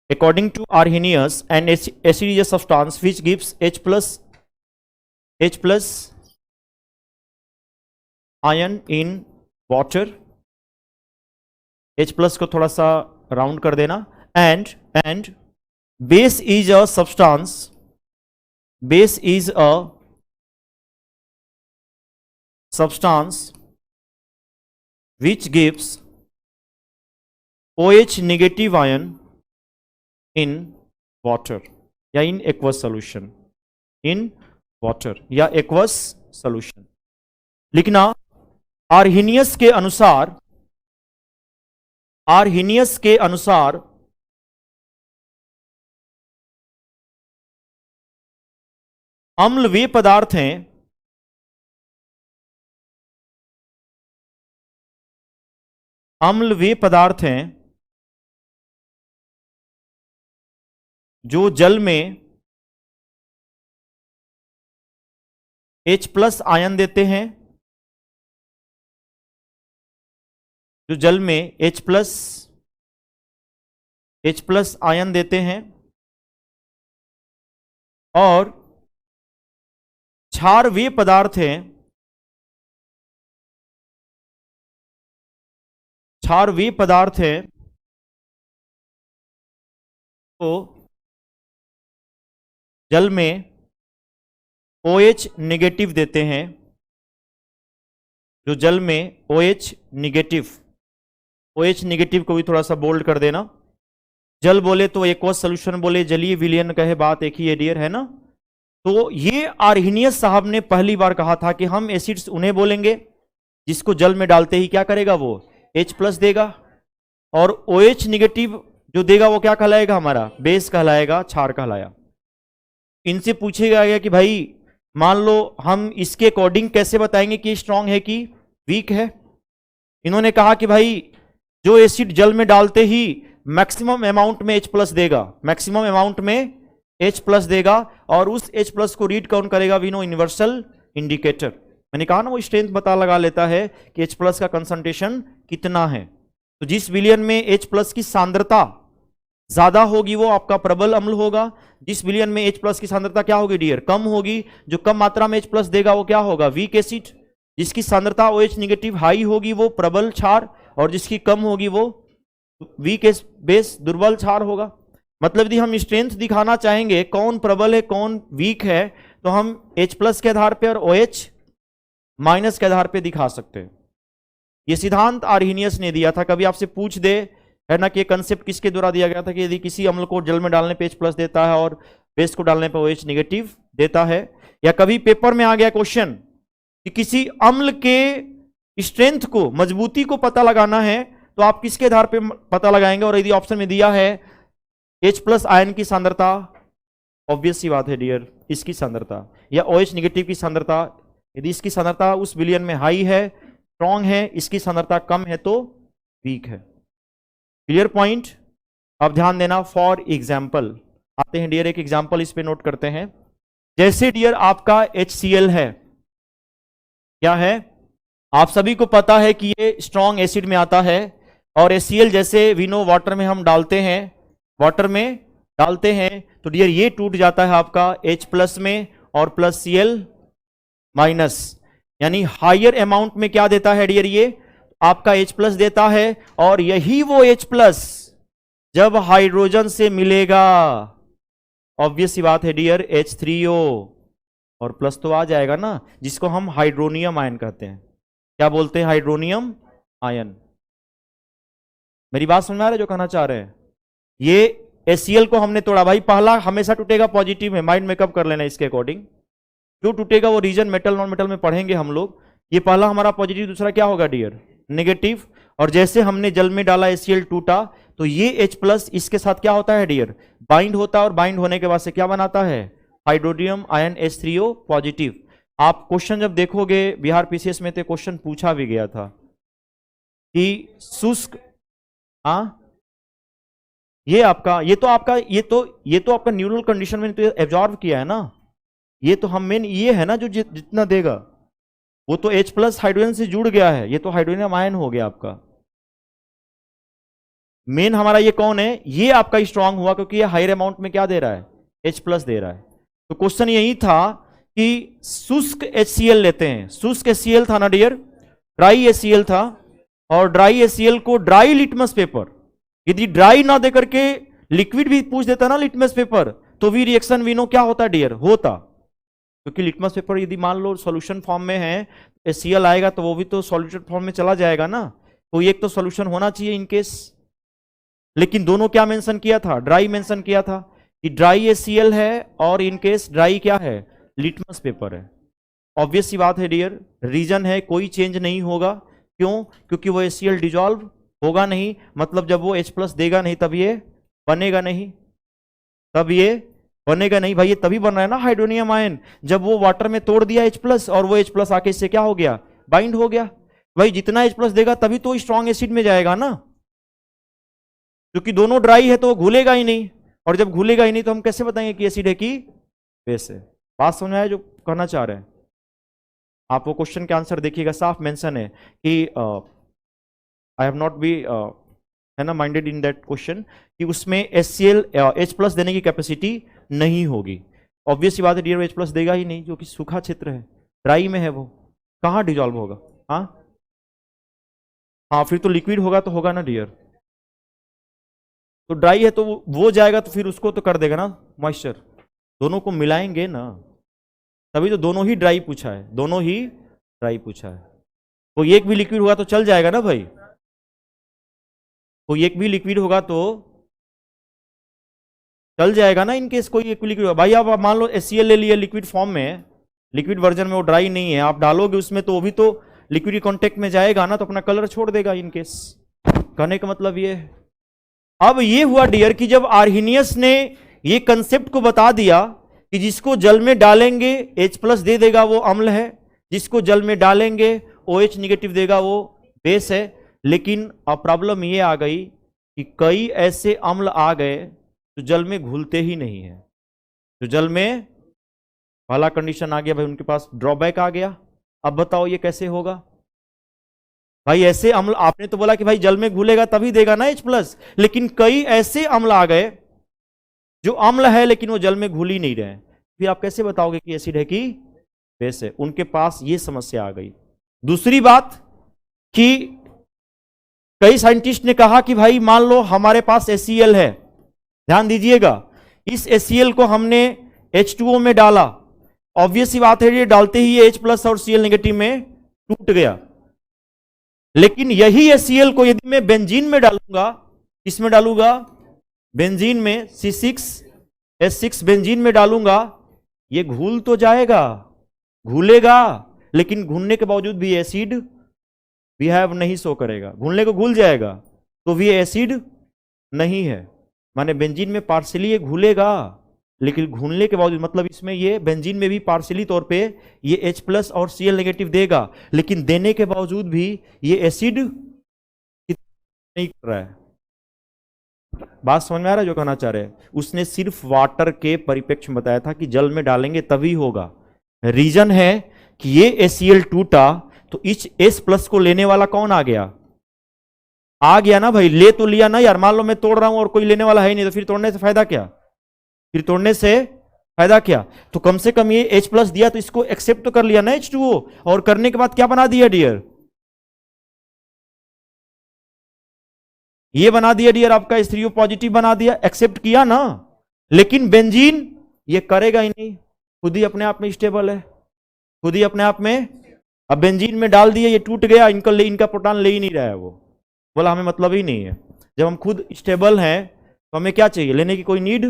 According to Arrhenius, an acid is a substance which gives H plus ion in water, H plus को थोड़ा सा round कर देना, and base is a substance, base is a substance which gives OH negative ion in water या in aqueous solution, in water या aqueous solution। लिखना Arrhenius के अनुसार, आर्हीनियस के अनुसार अम्ल वे पदार्थ हैं अम्ल वे पदार्थ हैं जो जल में H+ आयन देते हैं, जो जल में H+ आयन देते हैं और क्षार वे पदार्थ हैं, क्षार वे पदार्थ हैं तो जल में OH नेगेटिव देते हैं, जो जल में OH नेगेटिव, OH नेगेटिव को भी थोड़ा सा बोल्ड कर देना। जल बोले तो एक्वस सोल्यूशन बोले, जलीय विलयन कहे, बात एक ही है डियर, है ना। तो ये आर्हीनियस साहब ने पहली बार कहा था कि हम एसिड्स उन्हें बोलेंगे जिसको जल में डालते ही क्या करेगा, वो H+ देगा, और OH नेगेटिव जो देगा वो क्या कहलाएगा, हमारा बेस कहलाएगा, क्षार कहलाया। इनसे पूछेगा गया कि भाई मान लो हम इसके अकॉर्डिंग कैसे बताएंगे कि स्ट्रांग है कि वीक है। इन्होंने कहा कि भाई जो एसिड जल में डालते ही मैक्सिमम अमाउंट में H+ देगा, मैक्सिमम अमाउंट में H+ देगा, और उस H+ को रीड कौन करेगा, वी नो यूनिवर्सल इंडिकेटर। मैंने कहा ना वो स्ट्रेंथ पता लगा लेता है कि H+ का कंसंट्रेशन कितना है। तो जिस विलयन में H+ की सांद्रता ज्यादा होगी वो आपका प्रबल अम्ल होगा, जिस विलयन में H+ की सांद्रता क्या होगी डियर, कम होगी, जो कम मात्रा में H+ देगा वो क्या होगा, वीक एसिड। जिसकी सांद्रता OH नेगेटिव हाई होगी वो प्रबल क्षार, और जिसकी कम होगी वो वीक बेस, दुर्बल क्षार होगा। मतलब यदि हम स्ट्रेंथ दिखाना चाहेंगे कौन प्रबल है कौन वीक है, तो हम H+ के आधार पर और OH- के आधार पर दिखा सकते हैं। ये सिद्धांत आर्हीनियस ने दिया था। कभी आपसे पूछ दे, है ना, कि ये कंसेप्ट किसके द्वारा दिया गया था कि यदि किसी अम्ल को जल में डालने पे H+ देता है और बेस को डालने पे OH नेगेटिव देता है, या कभी पेपर में आ गया क्वेश्चन कि किसी अम्ल के स्ट्रेंथ को, मजबूती को पता लगाना है, तो आप किसके आधार पे पता लगाएंगे, और यदि ऑप्शन में दिया है H+ आयन की सांद्रता, ऑब्वियस सी बात है डियर, इसकी सांद्रता, या OH नेगेटिव की सांद्रता, यदि इसकी सांद्रता उस विलयन में हाई है, स्ट्रॉन्ग है, इसकी सांद्रता कम है तो वीक है। Clear point. अब ध्यान देना, फॉर एग्जाम्पल आते हैं डियर, एक एग्जाम्पल इस पे नोट करते हैं। जैसे डियर आपका HCl है, क्या है, आप सभी को पता है कि ये स्ट्रॉन्ग एसिड में आता है, और HCl जैसे वी नो वाटर में हम डालते हैं, वाटर में डालते हैं तो डियर ये टूट जाता है आपका H+ में और Cl-, यानी हायर अमाउंट में क्या देता है डियर, ये आपका H+ देता है, और यही वो H+ जब हाइड्रोजन से मिलेगा, ऑब्वियस सी बात है डियर, H3O, और प्लस तो आ जाएगा ना, जिसको हम हाइड्रोनियम आयन कहते हैं। क्या बोलते हैं, हाइड्रोनियम आयन। मेरी बात समझ में आ रहा है जो कहना चाह रहे हैं। ये HCl को हमने तोड़ा, भाई पहला हमेशा टूटेगा पॉजिटिव में, माइंड मेकअप कर लेना इसके अकॉर्डिंग। जो टूटेगा वो रीजन मेटल नॉन मेटल में पढ़ेंगे हम लोग। ये पहला हमारा पॉजिटिव, दूसरा क्या होगा डियर, नेगेटिव। और जैसे हमने जल में डाला HCl टूटा, तो ये H+ इसके साथ क्या होता है डियर, बाइंड होता है, और बाइंड होने के बाद से क्या बनाता है, हाइड्रोनियम आयन H3O पॉजिटिव। आप क्वेश्चन जब देखोगे बिहार PCS में, तो क्वेश्चन पूछा भी गया था कि शुष्क, हाँ ये आपका, ये तो आपका न्यूट्रल कंडीशन में तो एब्जॉर्ब किया है ना, ये तो हम मेन ये है ना जो जितना देगा, वो तो H+ हाइड्रोजन से जुड़ गया है, ये तो हाइड्रोनियम आयन हो गया आपका। मेन हमारा ये कौन है, ये आपका स्ट्रांग हुआ, क्योंकि ये हायर अमाउंट में क्या दे रहा है, H+ दे रहा है। तो क्वेश्चन यही था कि शुष्क HCl लेते हैं, शुष्क HCl था ना डियर, ड्राई HCl था, और ड्राई HCl को ड्राई लिटमस पेपर, यदि ड्राई ना देकर के लिक्विड भी पूछ देता ना लिटमस पेपर, तो भी रिएक्शन वी नो क्या होता डियर, होता। क्योंकि लिटमस पेपर यदि मान लो सॉल्यूशन फॉर्म में है, HCl आएगा तो वो भी तो सॉल्यूटेड फॉर्म में चला जाएगा ना, तो एक तो सॉल्यूशन होना चाहिए इन केस। लेकिन दोनों क्या मेंशन किया था, ड्राई मेंशन किया था कि ड्राई HCl है और इन केस ड्राई क्या है, लिटमस पेपर है। ऑब्वियस सी बात है डियर, रीजन है कोई चेंज नहीं होगा। क्यों? क्योंकि वो HCl डिजॉल्व होगा नहीं, मतलब जब वो H+ देगा नहीं तब ये बनेगा नहीं, तब ये बनेगा नहीं। भाई ये तभी बन रहा है ना हाइड्रोनियम आयन, जब वो वाटर में तोड़ दिया H+ और वो H+ आके इससे क्या हो गया, बाइंड हो गया। भाई जितना H+ देगा तभी तो स्ट्रॉन्ग एसिड में जाएगा ना, क्योंकि दोनों ड्राई है तो वो घुलेगा ही नहीं, और जब घुलेगा ही नहीं तो हम कैसे बताएंगे कि एसिड है कि बेस है। बात समझ में आया जो कहना चाह रहे हैं आप? वो क्वेश्चन के आंसर देखिएगा, साफ मेंशन है कि आई हैव नॉट बी है ना माइंडेड इन दैट क्वेश्चन कि उसमें HCl H+ देने की कैपेसिटी नहीं होगी। ऑब्वियस सी बात है डियर, H+ देगा ही नहीं, जो कि सूखा क्षेत्र है, ड्राई में है, वो कहाँ डिजॉल्व होगा। हाँ हाँ, फिर तो लिक्विड होगा तो होगा ना डियर, तो ड्राई है तो वो जाएगा तो फिर उसको तो कर देगा ना मॉइस्चर, दोनों को मिलाएंगे ना, तभी तो दोनों ही ड्राई पूछा है, दोनों ही ड्राई पूछा है। कोई एक भी लिक्विड होगा तो चल जाएगा ना भाई, कोई एक भी लिक्विड होगा तो चल जाएगा ना, इनकेस कोई एक लिक्विड होगा। भाई आप मान लो HCl ले लिया लिक्विड फॉर्म में, लिक्विड वर्जन में, वो ड्राई नहीं है, आप डालोगे उसमें तो वो भी तो लिक्विड कॉन्टेक्ट में जाएगा ना, तो अपना कलर छोड़ देगा इनकेस। कहने का मतलब ये है। अब ये हुआ डियर कि जब आर्हीनियस ने ये कंसेप्ट को बता दिया कि जिसको जल में डालेंगे H+ दे देगा वो अम्ल है, जिसको जल में डालेंगे OH नेगेटिव देगा वो बेस है। लेकिन अब प्रॉब्लम ये आ गई कि कई ऐसे अम्ल आ गए जो जल में घुलते ही नहीं है, जो जल में वाला कंडीशन आ गया भाई, उनके पास ड्रॉबैक आ गया। अब बताओ ये कैसे होगा भाई? ऐसे अम्ल आपने तो बोला कि भाई जल में घुलेगा तभी देगा ना H+, लेकिन कई ऐसे अम्ल आ गए जो अम्ल है लेकिन वो जल में घुल ही नहीं रहे, फिर आप कैसे बताओगे कि एसिड है कि बेस है? उनके पास ये समस्या आ गई। दूसरी बात कि कई साइंटिस्ट ने कहा कि भाई मान लो हमारे पास HCl है, ध्यान दीजिएगा, इस HCl को हमने H2O में डाला, ऑब्वियस सी बात है ये डालते ही ये H+ और Cl नेगेटिव में टूट गया। लेकिन यही HCl को यदि मैं बेंजीन में डालूंगा, किसमें डालूंगा, बेंजीन में, C6H6 बेंजीन में डालूंगा, ये घुल तो जाएगा, घुलेगा, लेकिन घुलने के बावजूद भी एसिड बिहेव नहीं शो करेगा। घुलने को घुल जाएगा तो भी एसिड नहीं है, माने बेंजीन में पार्शियली ये घुलेगा, लेकिन घुलने के बावजूद, मतलब इसमें ये बेंजीन में भी पार्शियली तौर पे ये H+ और Cl नेगेटिव देगा, लेकिन देने के बावजूद भी ये एसिड नहीं कर रहा है। बात समझ में आ रहा है जो कहना चाह रहे हैं? उसने सिर्फ वाटर के परिप्रेक्ष्य में बताया था कि जल में डालेंगे तभी होगा। रीजन है कि ये HCl टूटा तो इस H+ को लेने वाला कौन आ गया? आ गया ना भाई, ले तो लिया ना यार। मान लो मैं तोड़ रहा हूं और कोई लेने वाला है नहीं, तो फिर तोड़ने से फायदा क्या? फिर तोड़ने से फायदा क्या? तो कम से कम ये H+ दिया तो इसको एक्सेप्ट तो कर लिया ना H2O, और करने के बाद क्या बना दिया डियर? ये बना दिया डियर आपका H3O पॉजिटिव बना दिया, एक्सेप्ट किया ना। लेकिन बेंजीन ये करेगा ही नहीं, खुद ही अपने आप में स्टेबल है, खुद ही अपने आप में। अब बेंजीन में डाल दिया, ये टूट गया, इनका प्रोटॉन ले ही नहीं रहा है, वो बोला हमें मतलब ही नहीं है। जब हम खुद स्टेबल हैं तो हमें क्या चाहिए, लेने की कोई नीड।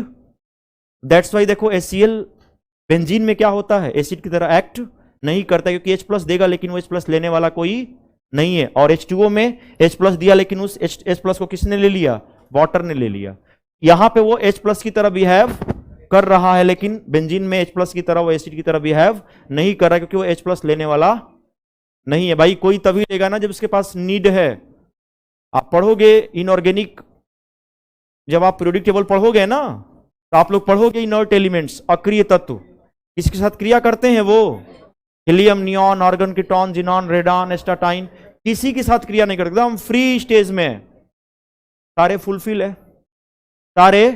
दैट्स वाई देखो HCl बेंजीन में क्या होता है, एसिड की तरह एक्ट नहीं करता, क्योंकि H+ देगा लेकिन वो H+ लेने वाला कोई नहीं है। और H2O में H+ दिया लेकिन उस H+ को किसने ले लिया? वाटर ने ले लिया। यहां पे वो H+ की तरह बिहेव कर रहा है, लेकिन बेंजीन में H+ की तरह वो एसिड की तरह बिहेव नहीं कर रहा, क्योंकि वो H+ लेने वाला नहीं है। भाई कोई तभी लेगा ना जब उसके पास नीड है। आप पढ़ोगे इनऑर्गेनिक, जब आप पीरियोडिक टेबल पढ़ोगे ना, तो आप लोग पढ़ोगे इनर्ट एलिमेंट्स, अक्रिय तत्व किसके साथ क्रिया करते हैं? वो helium, neon, argon, krypton, xenon, radon, astatine, किसी के साथ क्रिया नहीं करते, एकदम फ्री स्टेज में, सारे फुलफिल है, सारे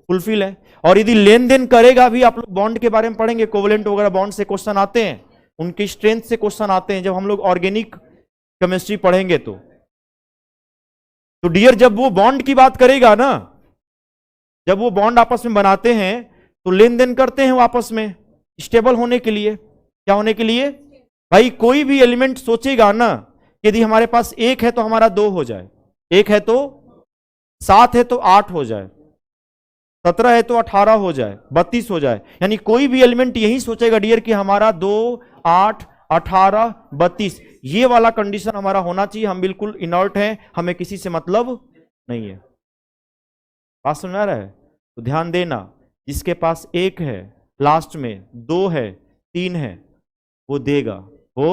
फुलफिल है। और यदि लेन देन करेगा भी, आप लोग बॉन्ड के बारे में पढ़ेंगे, कोवलेंट वगैरह बॉन्ड से क्वेश्चन आते हैं, उनकी स्ट्रेंथ से क्वेश्चन आते हैं जब हम लोग ऑर्गेनिक केमिस्ट्री पढ़ेंगे। तो डियर जब वो बॉन्ड की बात करेगा ना, जब वो बॉन्ड आपस में बनाते हैं तो लेन देन करते हैं वो आपस में, स्टेबल होने के लिए। क्या होने के लिए? भाई कोई भी एलिमेंट सोचेगा ना, यदि हमारे पास 1 है तो हमारा 2 हो जाए, 1 है तो 7 है तो 8 हो जाए, 17 है तो 18 हो जाए, 32 हो जाए। यानी कोई भी एलिमेंट यही सोचेगा डियर कि हमारा 2, 8, 18, 32 ये वाला कंडीशन हमारा होना चाहिए। हम बिल्कुल इनर्ट हैं, हमें किसी से मतलब नहीं है। बात समझ आ रहा है? तो ध्यान देना, जिसके पास 1 है, लास्ट में 2 है, 3 है, वो देगा, वो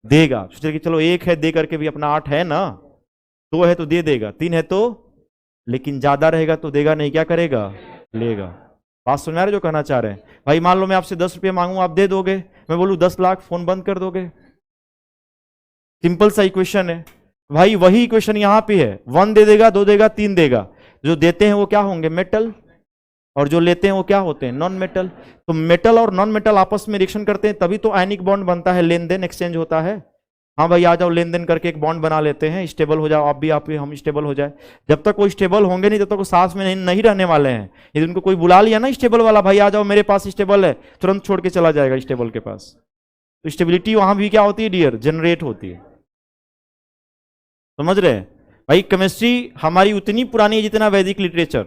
देगा। सोचे कि चलो 1 है दे करके भी अपना 8 है ना, 2 है तो दे देगा, 3 है तो, लेकिन ज्यादा रहेगा तो देगा नहीं, क्या करेगा? लेगा। बात सुना रहे जो कहना चाह रहे हैं? भाई मान लो मैं आपसे 10 रुपये मांगू, आप दे दोगे, मैं बोलूं 10 लाख, फोन बंद कर दोगे? सिंपल सा इक्वेशन है भाई। वही इक्वेशन यहां पे है, 1 दे देगा, 2 देगा, 3 देगा। जो देते हैं वो क्या होंगे? मेटल, और जो लेते हैं वो क्या होते हैं? Non metal. तो मेटल और नॉन मेटल आपस में रिएक्शन करते हैं, तभी तो आयनिक बॉन्ड बनता है, लेन देन एक्सचेंज होता है। हाँ भाई आ जाओ, लेन देन करके एक बॉन्ड बना लेते हैं, स्टेबल हो जाओ, आप भी हम स्टेबल हो जाए। जब तक वो स्टेबल होंगे नहीं तब तक वो साथ में नहीं रहने वाले हैं। यदि उनको कोई बुला लिया ना स्टेबल वाला, भाई आ जाओ मेरे पास स्टेबल है, तुरंत छोड़ के चला जाएगा स्टेबल के पास। तो स्टेबिलिटी वहां भी क्या होती है डियर? जनरेट होती है। समझ रहे हैं भाई? केमिस्ट्री हमारी उतनी पुरानी है जितना वैदिक लिटरेचर,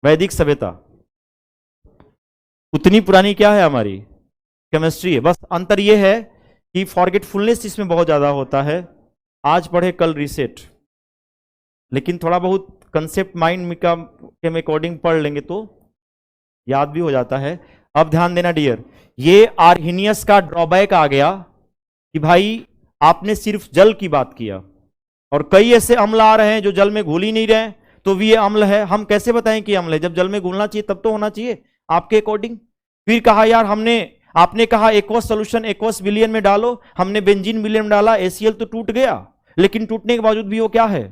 वैदिक सभ्यता उतनी पुरानी क्या है हमारी? केमिस्ट्री है। बस अंतर यह है कि फॉरगेटफुलनेस इसमें बहुत ज्यादा होता है, आज पढ़े कल रीसेट। लेकिन थोड़ा बहुत कंसेप्ट माइंड के अकॉर्डिंग पढ़ लेंगे तो याद भी हो जाता है। अब ध्यान देना डियर, ये आर्हीनियस का ड्रॉबैक आ गया कि भाई आपने सिर्फ जल की बात किया, और कई ऐसे अम्ल आ रहे हैं जो जल में घुल ही नहीं रहे, तो भी ये अम्ल है। हम कैसे बताएं कि अम्ल है? जब जल में घुलना चाहिए तब तो होना चाहिए आपके अकॉर्डिंग। फिर कहा यार आपने कहा एक्वस सोल्यूशन एक्वस विलियन में डालो, हमने बेंजीन विलियन में डाला, एसीएल तो टूट गया, लेकिन टूटने के बावजूद भी वो क्या है?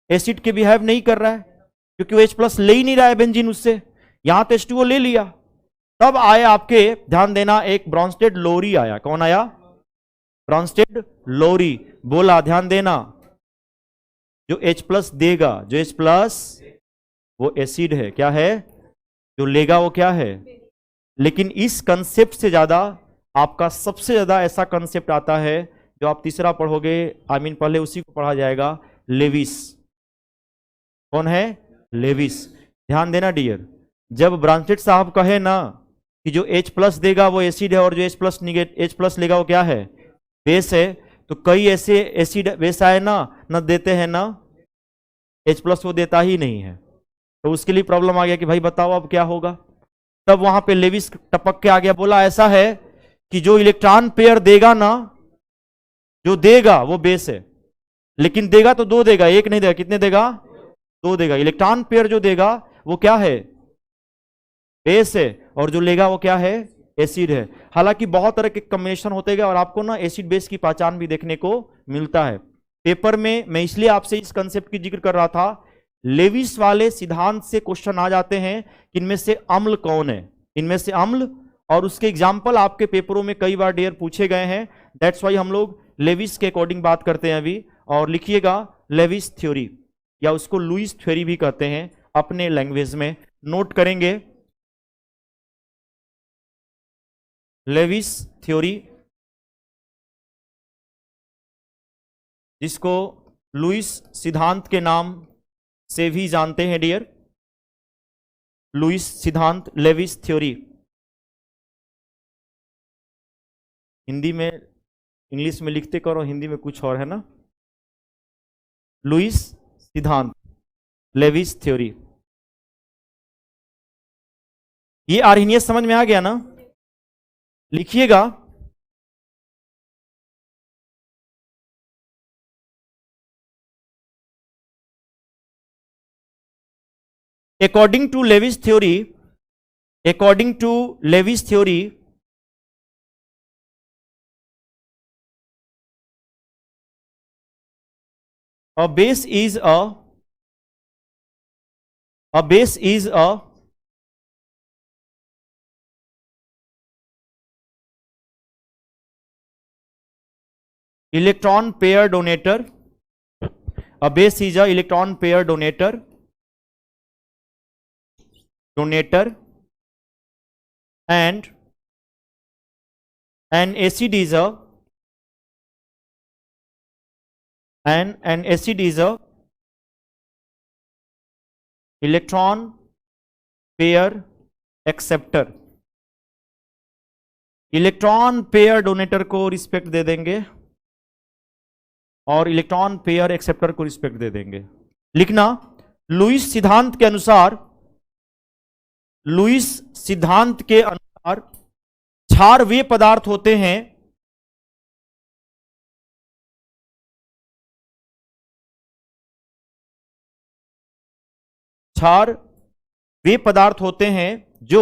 एसिड के बिहेव नहीं कर रहा है, क्योंकि वो H+ ले ही नहीं रहा है बेंजीन उससे। यहां तो H2O ले लिया। तब आया आपके, ध्यान देना, एक ब्रॉन्स्टेड लोरी आया। कौन आया? ब्रॉन्स्टेड लोरी। बोला ध्यान देना, जो H+ देगा, जो H+ वो एसिड है, क्या है? जो लेगा वो क्या है? लेकिन इस कंसेप्ट से ज्यादा आपका सबसे ज्यादा ऐसा कंसेप्ट आता है जो आप तीसरा पढ़ोगे, पहले उसी को पढ़ा जाएगा, लेविस। कौन है? लेविस। ध्यान देना डियर, जब ब्रांचेट साहब कहे ना कि जो H+ देगा वो एसिड है और जो H+ लेगा वो क्या है? बेस है। तो कई ऐसे एसिड बेस आए ना, न देते हैं ना H+ वो देता ही नहीं है। तो उसके लिए प्रॉब्लम आ गया कि भाई बताओ अब क्या होगा। तब वहां पे लेविस टपक के आ गया, बोला ऐसा है कि जो इलेक्ट्रॉन पेयर देगा ना, जो देगा वो बेस है, लेकिन देगा तो 2 देगा, 1 नहीं देगा। कितने देगा? 2 देगा। इलेक्ट्रॉन पेयर जो देगा वो क्या है? बेस है। और जो लेगा वो क्या है? एसिड है। हालांकि बहुत तरह के कॉम्बिनेशन होते गए और आपको ना एसिड बेस की पहचान भी देखने को मिलता है पेपर में। मैं इसलिए आपसे इस कंसेप्ट की जिक्र कर रहा था, लेविस वाले सिद्धांत से क्वेश्चन आ जाते हैं कि इनमें से अम्ल कौन है, इनमें से अम्ल, और उसके एग्जाम्पल आपके पेपरों में कई बार डियर पूछे गए हैं। दैट्स वाई हम लोग लेविस के अकॉर्डिंग बात करते हैं अभी। और लिखिएगा लेविस थ्योरी, या उसको लुईस थ्योरी भी कहते हैं अपने लैंग्वेज में, नोट करेंगे लेविस थ्योरी, जिसको लुईस सिद्धांत के नाम से भी जानते हैं डियर। लुईस सिद्धांत, लेविस थ्योरी। हिंदी में, इंग्लिश में लिखते करो, हिंदी में कुछ और है ना। लुईस सिद्धांत, लेविस थ्योरी। ये आर्हीनियस समझ में आ गया ना? लिखिएगा, according to Lewis theory, according to Lewis theory, a base is a electron pair donator. A base is a electron pair donator and an acid is a an acid is a electron pair acceptor. Electron pair donator को respect दे देंगे और electron pair acceptor को respect दे देंगे। लिखना, Lewis सिद्धांत के अनुसार, Lewis सिद्धांत के अनुसार क्षार वे पदार्थ होते हैं क्षार वे पदार्थ होते हैं जो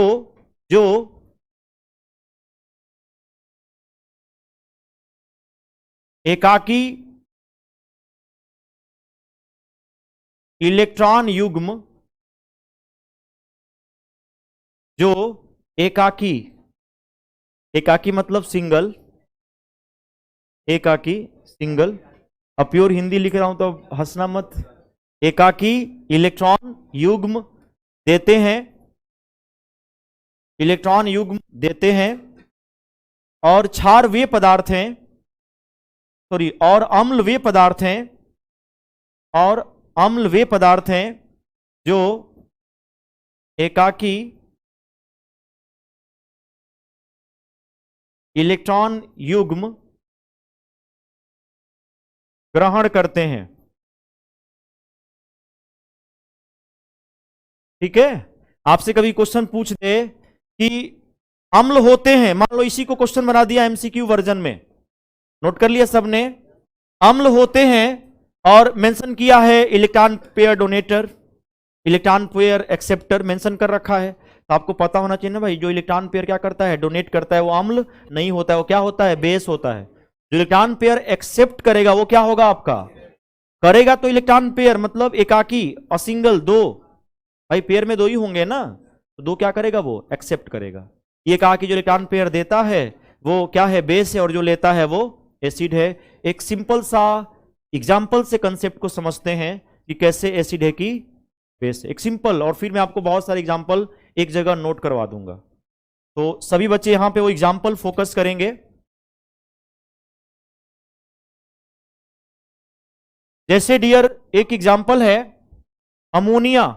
जो एकाकी इलेक्ट्रॉन युग्म, जो एकाकी, एकाकी मतलब सिंगल, एकाकी सिंगल, अब प्योर हिंदी लिख रहा हूं तो हंसना मत, एकाकी इलेक्ट्रॉन युग्म देते हैं, इलेक्ट्रॉन युग्म देते हैं और क्षार वे पदार्थ हैं, सॉरी, और अम्ल वे पदार्थ हैं, और अम्ल वे पदार्थ हैं जो एकाकी इलेक्ट्रॉन युग्म ग्रहण करते हैं। ठीक है, आपसे कभी क्वेश्चन पूछ दे कि अम्ल होते हैं, मान लो इसी को क्वेश्चन बना दिया एमसीक्यू वर्जन में, नोट कर लिया सबने, अम्ल होते हैं और मेंशन किया है electron pair donator, electron pair acceptor mention कर रखा है, तो आपको पता होना चाहिए ना भाई, जो इलेक्ट्रॉन पेयर क्या करता है, डोनेट करता है, वो अम्ल नहीं होता है, वो क्या होता है, बेस होता है। जो इलेक्ट्रॉन पेयर एक्सेप्ट करेगा वो क्या होगा आपका, करेगा तो इलेक्ट्रॉन पेयर मतलब एकाकी, असिंगल, दो, भाई पेयर में दो ही होंगे ना, तो दो क्या करेगा, वो एक्सेप्ट करेगा। ये कहा कि जो इलेक्ट्रॉन पेयर देता है वो क्या है, बेस है, और जो लेता है वो एसिड है। एक सिंपल सा एग्जाम्पल से कंसेप्ट को समझते हैं कि कैसे एसिड है कि बेस, एक सिंपल, और फिर मैं आपको बहुत सारे एग्जाम्पल एक जगह नोट करवा दूंगा। तो सभी बच्चे यहां पे वो एग्जाम्पल फोकस करेंगे। जैसे डियर एक एग्जाम्पल है अमोनिया,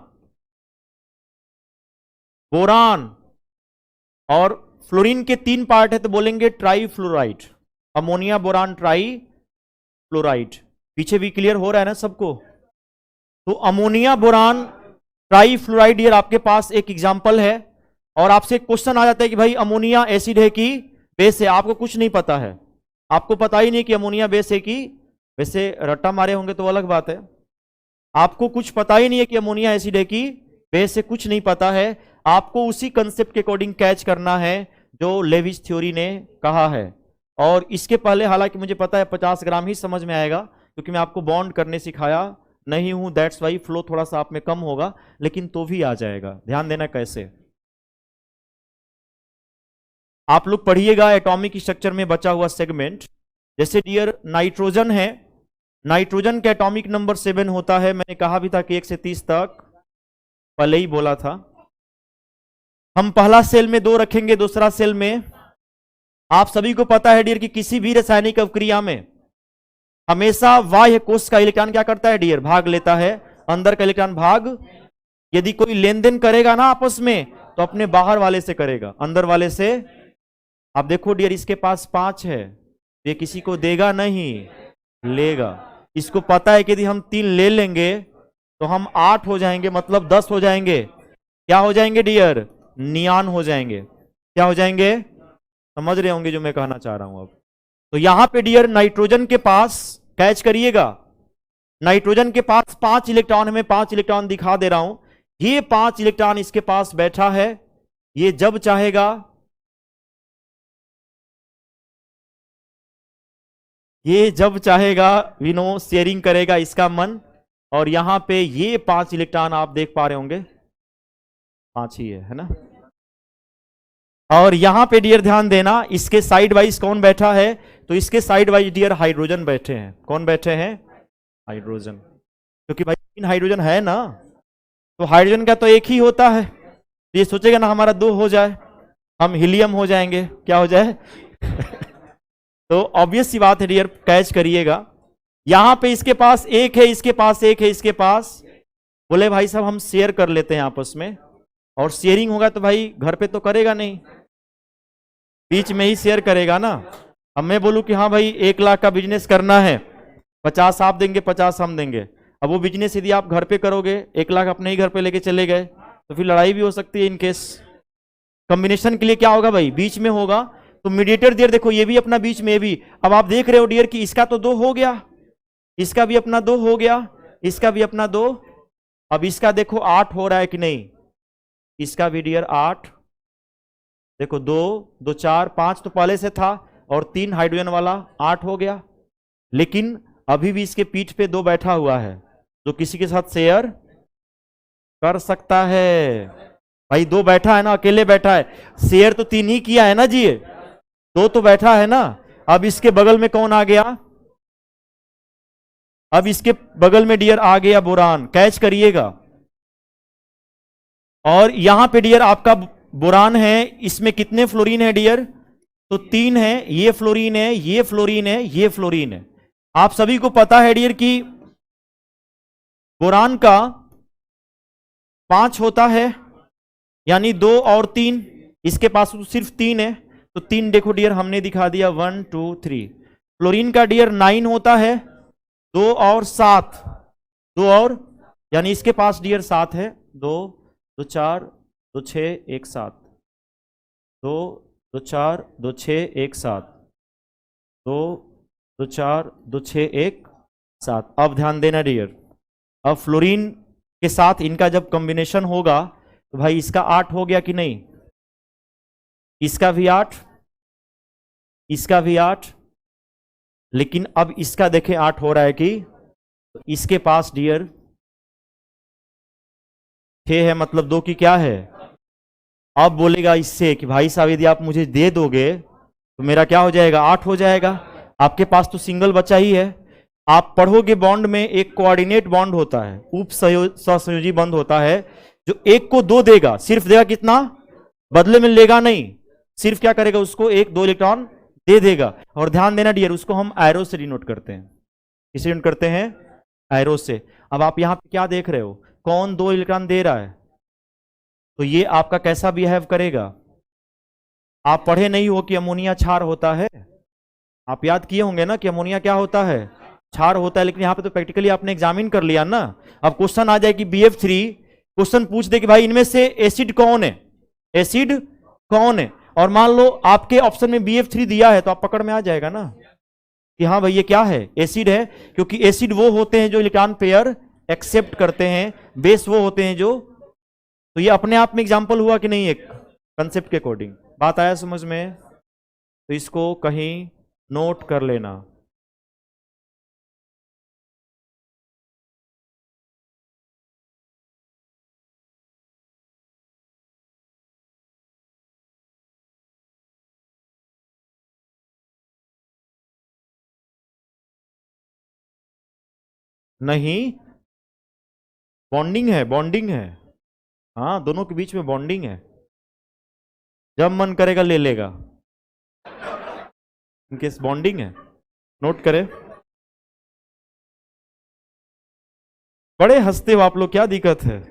बोरान और फ्लोरीन के तीन पार्ट है, तो बोलेंगे try fluoride, ammonia boron try fluoride. पीछे भी क्लियर हो रहा है ना सबको? तो अमोनिया बोरान ट्राई फ्लोराइड ये आपके पास एक एग्जाम्पल है, और आपसे क्वेश्चन आ जाता है कि भाई अमोनिया एसिड है कि बेस है, आपको कुछ नहीं पता है, आपको पता ही नहीं कि अमोनिया बेस है कि, वैसे रट्टा मारे होंगे तो अलग बात है, आपको कुछ पता ही नहीं है कि अमोनिया एसिड है कि बेस है, कुछ नहीं पता है, आपको उसी कंसेप्ट के अकॉर्डिंग कैच करना है जो लेविस थ्योरी ने कहा है। और इसके पहले हालांकि मुझे पता है 50 ग्राम ही समझ में आएगा, क्योंकि मैं आपको बॉन्ड करने सिखाया नहीं हूं, दैट्स वाई फ्लो थोड़ा सा आप में कम होगा, लेकिन तो भी आ जाएगा। ध्यान देना कैसे, आप लोग पढ़िएगा एटॉमिक स्ट्रक्चर में बचा हुआ सेगमेंट। जैसे डियर नाइट्रोजन है, नाइट्रोजन का एटॉमिक नंबर 7 होता है, मैंने कहा भी था कि 1 से 30 तक, पहले ही बोला था। हम पहला सेल में 2 रखेंगे, दूसरा सेल में, आप सभी को पता है डियर कि किसी भी रासायनिक अवक्रिया में हमेशा बाह्य कोश का इलेक्ट्रॉन क्या करता है डियर, भाग लेता है, अंदर का इलेक्ट्रॉन भाग, यदि कोई लेन देन करेगा ना आपस में तो अपने बाहर वाले से करेगा, अंदर वाले से। आप देखो डियर इसके पास 5 है, ये किसी को देगा नहीं, लेगा। इसको पता है कि यदि हम 3 ले लेंगे तो हम 8 हो जाएंगे, मतलब 10 हो जाएंगे, क्या हो जाएंगे डियर, नियान हो जाएंगे। क्या हो जाएंगे, समझ रहे होंगे जो मैं कहना चाह रहा हूं अब। तो यहां पे डियर नाइट्रोजन के पास, कैच करिएगा, नाइट्रोजन के पास 5 इलेक्ट्रॉन, में 5 इलेक्ट्रॉन दिखा दे रहा हूं, ये 5 इलेक्ट्रॉन इसके पास बैठा है, ये जब चाहेगा विनो शेयरिंग करेगा इसका मन, और यहां पे ये 5 इलेक्ट्रॉन आप देख पा रहे होंगे, 5 ही है ना। और यहां पे डियर ध्यान देना, इसके साइड वाइज कौन बैठा है, तो इसके साइड वाइज डियर हाइड्रोजन बैठे हैं। कौन बैठे हैं, हाइड्रोजन, क्योंकि भाई 3 हाइड्रोजन है ना, तो हाइड्रोजन का तो एक ही होता है, तो ये सोचेगा ना हमारा 2 हो जाए, हम हीलियम हो जाएंगे, क्या हो जाए तो ऑब्वियस सी बात है डियर, कैच करिएगा। यहां पे इसके पास एक है, इसके पास एक है, इसके पास, बोले भाई साहब हम शेयर कर लेते हैं आपस में, और शेयरिंग होगा तो भाई घर पे तो करेगा नहीं, बीच में ही शेयर करेगा ना। अब मैं बोलूं कि हाँ भाई 1 लाख का बिजनेस करना है, 50 आप देंगे 50 हम देंगे। अब वो बिजनेस यदि आप घर पे करोगे, 1 लाख अपने ही घर पे लेके चले गए, तो फिर लड़ाई भी हो सकती है इन केस। कॉम्बिनेशन के लिए क्या होगा भाई, बीच में होगा। तो मीडिएटर डियर देखो, ये भी अपना बीच में भी। अब आप देख रहे हो डियर कि इसका तो 2 हो गया, इसका भी अपना 2 हो गया, इसका भी अपना 2। अब इसका देखो 8 हो रहा है कि नहीं, इसका भी डियर 8। देखो 2 2 4 5 तो पहले से था, और 3 हाइड्रोजन वाला 8 हो गया। लेकिन अभी भी इसके पीठ पे 2 बैठा हुआ है, जो किसी के साथ शेयर कर सकता है। भाई 2 बैठा है ना, अकेले बैठा है, शेयर तो 3 ही किया है ना जी, 2 तो बैठा है ना। अब इसके बगल में कौन आ गया, अब इसके बगल में डियर आ गया बोरान, कैच करिएगा। और यहां पे डियर आपका बोरान है, इसमें कितने फ्लोरीन है डियर, तो 3 है, ये फ्लोरीन है, ये फ्लोरीन है, ये फ्लोरीन है। आप सभी को पता है डियर कि बोरान का 5 होता है, यानी 2 और 3, इसके पास तो सिर्फ 3 है, तो 3 देखो डियर हमने दिखा दिया, 1 2 3। फ्लोरीन का डियर 9 होता है, 2 और 7, 2 और, यानी इसके पास डियर 7 है, 2 2 4 2 6 1 7, 2 2 4 2 6 1 7, 2 2 4 2 6 1 7। अब ध्यान देना डियर, अब फ्लोरीन के साथ इनका जब कॉम्बिनेशन होगा, तो भाई इसका 8 हो गया कि नहीं, इसका भी 8, इसका भी 8। लेकिन अब इसका देखें 8 हो रहा है कि, तो इसके पास डियर 6 है, मतलब 2 की क्या है। अब बोलेगा इससे कि भाई साहब यदि आप मुझे दे दोगे तो मेरा क्या हो जाएगा, 8 हो जाएगा। आपके पास तो सिंगल बचा ही है। आप पढ़ोगे बॉन्ड में एक कोऑर्डिनेट बॉन्ड होता है, उप सहसंयोजी बंध होता है, जो एक को 2 देगा, सिर्फ देगा कितना, बदले में लेगा नहीं, सिर्फ क्या करेगा, उसको 1 2 इलेक्ट्रॉन दे देगा। और ध्यान देना डियर, उसको हम एरो से डिनोट करते हैं, किसे डिनोट करते हैं, एरो से। अब आप यहां पे क्या देख रहे हो, कौन 2 इलेक्ट्रॉन दे रहा है, तो ये आपका कैसा बिहेव करेगा। आप पढ़े नहीं हो कि अमोनिया क्षार होता है, आप याद किए होंगे ना कि अमोनिया क्या होता है, क्षार होता है। लेकिन यहां पे तो प्रैक्टिकली आपने एग्जामिन कर लिया ना। अब क्वेश्चन आ जाए कि BF3, क्वेश्चन पूछ दे कि भाई इनमें से एसिड कौन है, एसिड कौन है, और मान लो आपके ऑप्शन में BF3 दिया है, तो आप पकड़ में आ जाएगा ना कि हाँ भाई ये क्या है, एसिड है। क्योंकि एसिड वो होते हैं जो इलेक्ट्रॉन पेयर एक्सेप्ट करते हैं, बेस वो होते हैं जो। तो ये अपने आप में एग्जाम्पल हुआ कि नहीं, एक कंसेप्ट के अकॉर्डिंग। बात आया समझ में, तो इसको कहीं नोट कर लेना। नहीं, बॉन्डिंग है, बॉन्डिंग है। हाँ, दोनों के बीच में बॉन्डिंग है, जब मन करेगा ले लेगा, इनकेस बॉन्डिंग है, नोट करें। बड़े हंसते हो आप लोग, क्या दिक्कत है।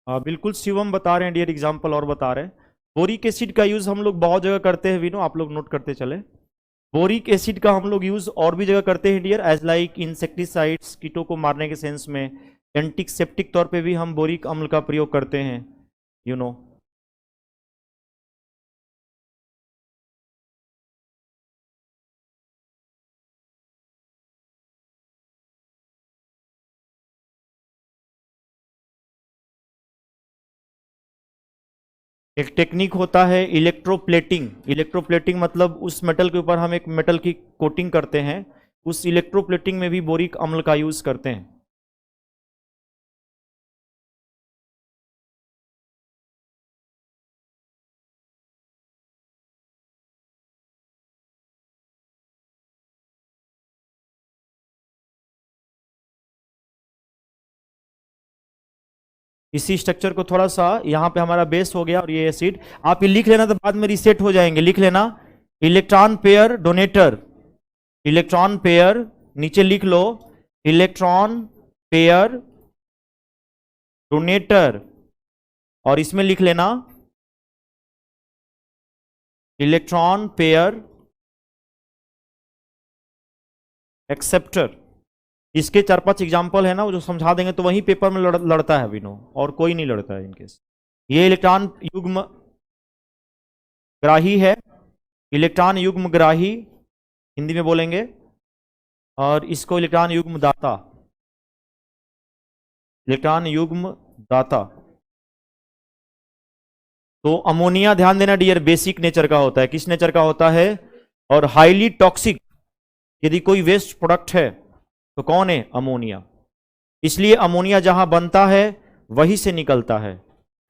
बिल्कुल शिवम बता रहे हैं डियर, एग्जाम्पल और बता रहे हैं। बोरिक एसिड का यूज हम लोग बहुत जगह करते हैं विनो, आप लोग नोट करते चले। बोरिक एसिड का हम लोग यूज और भी जगह करते हैं डियर, एज लाइक इंसेक्टिसाइड्स, कीटों को मारने के सेंस में। एंटीसेप्टिक तौर पे भी हम बोरिक अम्ल का प्रयोग करते हैं, यू नो। एक टेक्निक होता है इलेक्ट्रोप्लेटिंग। इलेक्ट्रोप्लेटिंग मतलब उस मेटल के ऊपर हम एक मेटल की कोटिंग करते हैं, उस इलेक्ट्रोप्लेटिंग में भी बोरिक अम्ल का यूज करते हैं। इसी स्ट्रक्चर को थोड़ा सा यहाँ पे हमारा बेस हो गया और ये एसिड, आप ये लिख लेना तो बाद में रीसेट हो जाएंगे, लिख लेना। Electron pair donator, electron pair, नीचे लिख लो इलेक्ट्रॉन पेयर डोनेटर, और इसमें लिख लेना इलेक्ट्रॉन पेयर एक्सेप्टर। इसके 4-5 एग्जाम्पल है ना, वो जो समझा देंगे तो वही पेपर में लड़ता है विनो, और कोई नहीं लड़ता है इनकेस। ये इलेक्ट्रॉन युग्म ग्राही है, इलेक्ट्रॉन युग्म ग्राही हिंदी में बोलेंगे, और इसको इलेक्ट्रॉन युग्म दाता, इलेक्ट्रॉन युग्म दाता। तो अमोनिया ध्यान देना डियर, बेसिक नेचर का होता है, किस नेचर का होता है, और हाईली टॉक्सिक। यदि कोई वेस्ट प्रोडक्ट है तो कौन है, अमोनिया। इसलिए अमोनिया जहां बनता है वहीं से निकलता है।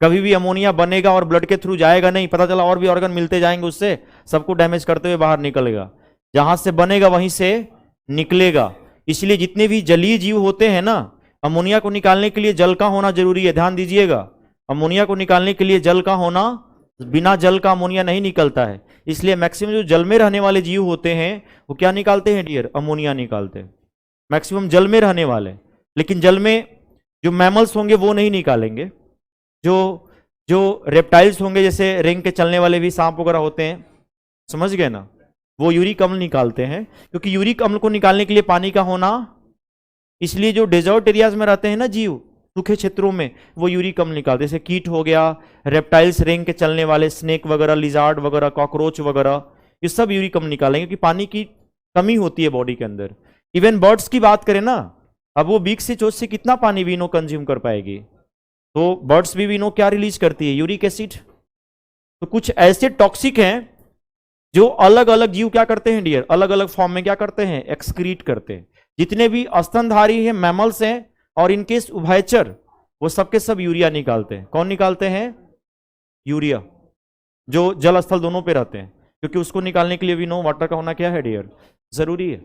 कभी भी अमोनिया बनेगा और ब्लड के थ्रू जाएगा नहीं, पता चला और भी ऑर्गन मिलते जाएंगे, उससे सबको डैमेज करते हुए बाहर निकलेगा। जहां से बनेगा वहीं से निकलेगा। इसलिए जितने भी जलीय जीव होते हैं ना, अमोनिया को निकालने के लिए जल का होना जरूरी है, ध्यान दीजिएगा। अमोनिया को निकालने के लिए जल का होना, बिना जल का अमोनिया नहीं निकलता है। इसलिए मैक्सिमम जो जल में रहने वाले जीव होते हैं वो क्या निकालते हैं डियर, अमोनिया निकालते हैं, मैक्सिमम जल में रहने वाले। लेकिन जल में जो मैमल्स होंगे वो नहीं निकालेंगे, जो जो रेप्टाइल्स होंगे, जैसे रेंग के चलने वाले भी सांप वगैरह होते हैं, समझ गए ना, वो यूरिक अम्ल निकालते हैं। क्योंकि यूरिक अम्ल को निकालने के लिए पानी का होना, इसलिए जो डेजर्ट एरियाज में रहते हैं ना जीव, सूखे क्षेत्रों में, वो यूरिक अम्ल निकालते हैं। जैसे कीट हो गया, रेप्टाइल्स, रेंग के चलने वाले, स्नेक वगैरह, लिजार्ड वगैरह, कॉकरोच वगैरह, ये सब यूरिक अम्ल निकालेंगे, क्योंकि पानी की कमी होती है बॉडी के अंदर। इवन बर्ड्स की बात करें ना, अब वो बीक से चोंच से कितना पानी भी नो कंज्यूम कर पाएगी, तो बर्ड्स भी नो क्या रिलीज करती है, यूरिक एसिड। तो कुछ ऐसे टॉक्सिक हैं जो अलग अलग जीव क्या करते हैं डियर, अलग अलग फॉर्म में क्या करते हैं, एक्सक्रीट करते हैं। जितने भी स्तनधारी हैं, मैमल्स हैं, और इनकेस उभयचर, वो सबके सब यूरिया निकालते हैं। कौन निकालते हैं, यूरिया, जो जल स्थल दोनों पे रहते हैं। क्योंकि उसको निकालने के लिए भी नो वाटर का होना क्या है डियर, जरूरी है।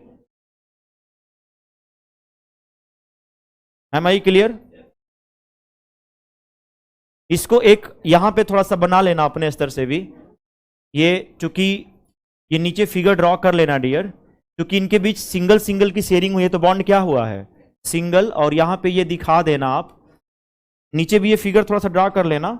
Am I clear. इसको एक यहां पे थोड़ा सा बना लेना अपने स्तर से भी, ये चूंकि ये नीचे फिगर ड्रॉ कर लेना डियर, क्योंकि इनके बीच सिंगल सिंगल की शेयरिंग हुई है, तो बॉन्ड क्या हुआ है, सिंगल। और यहां पे ये दिखा देना आप, नीचे भी ये फिगर थोड़ा सा ड्रॉ कर लेना।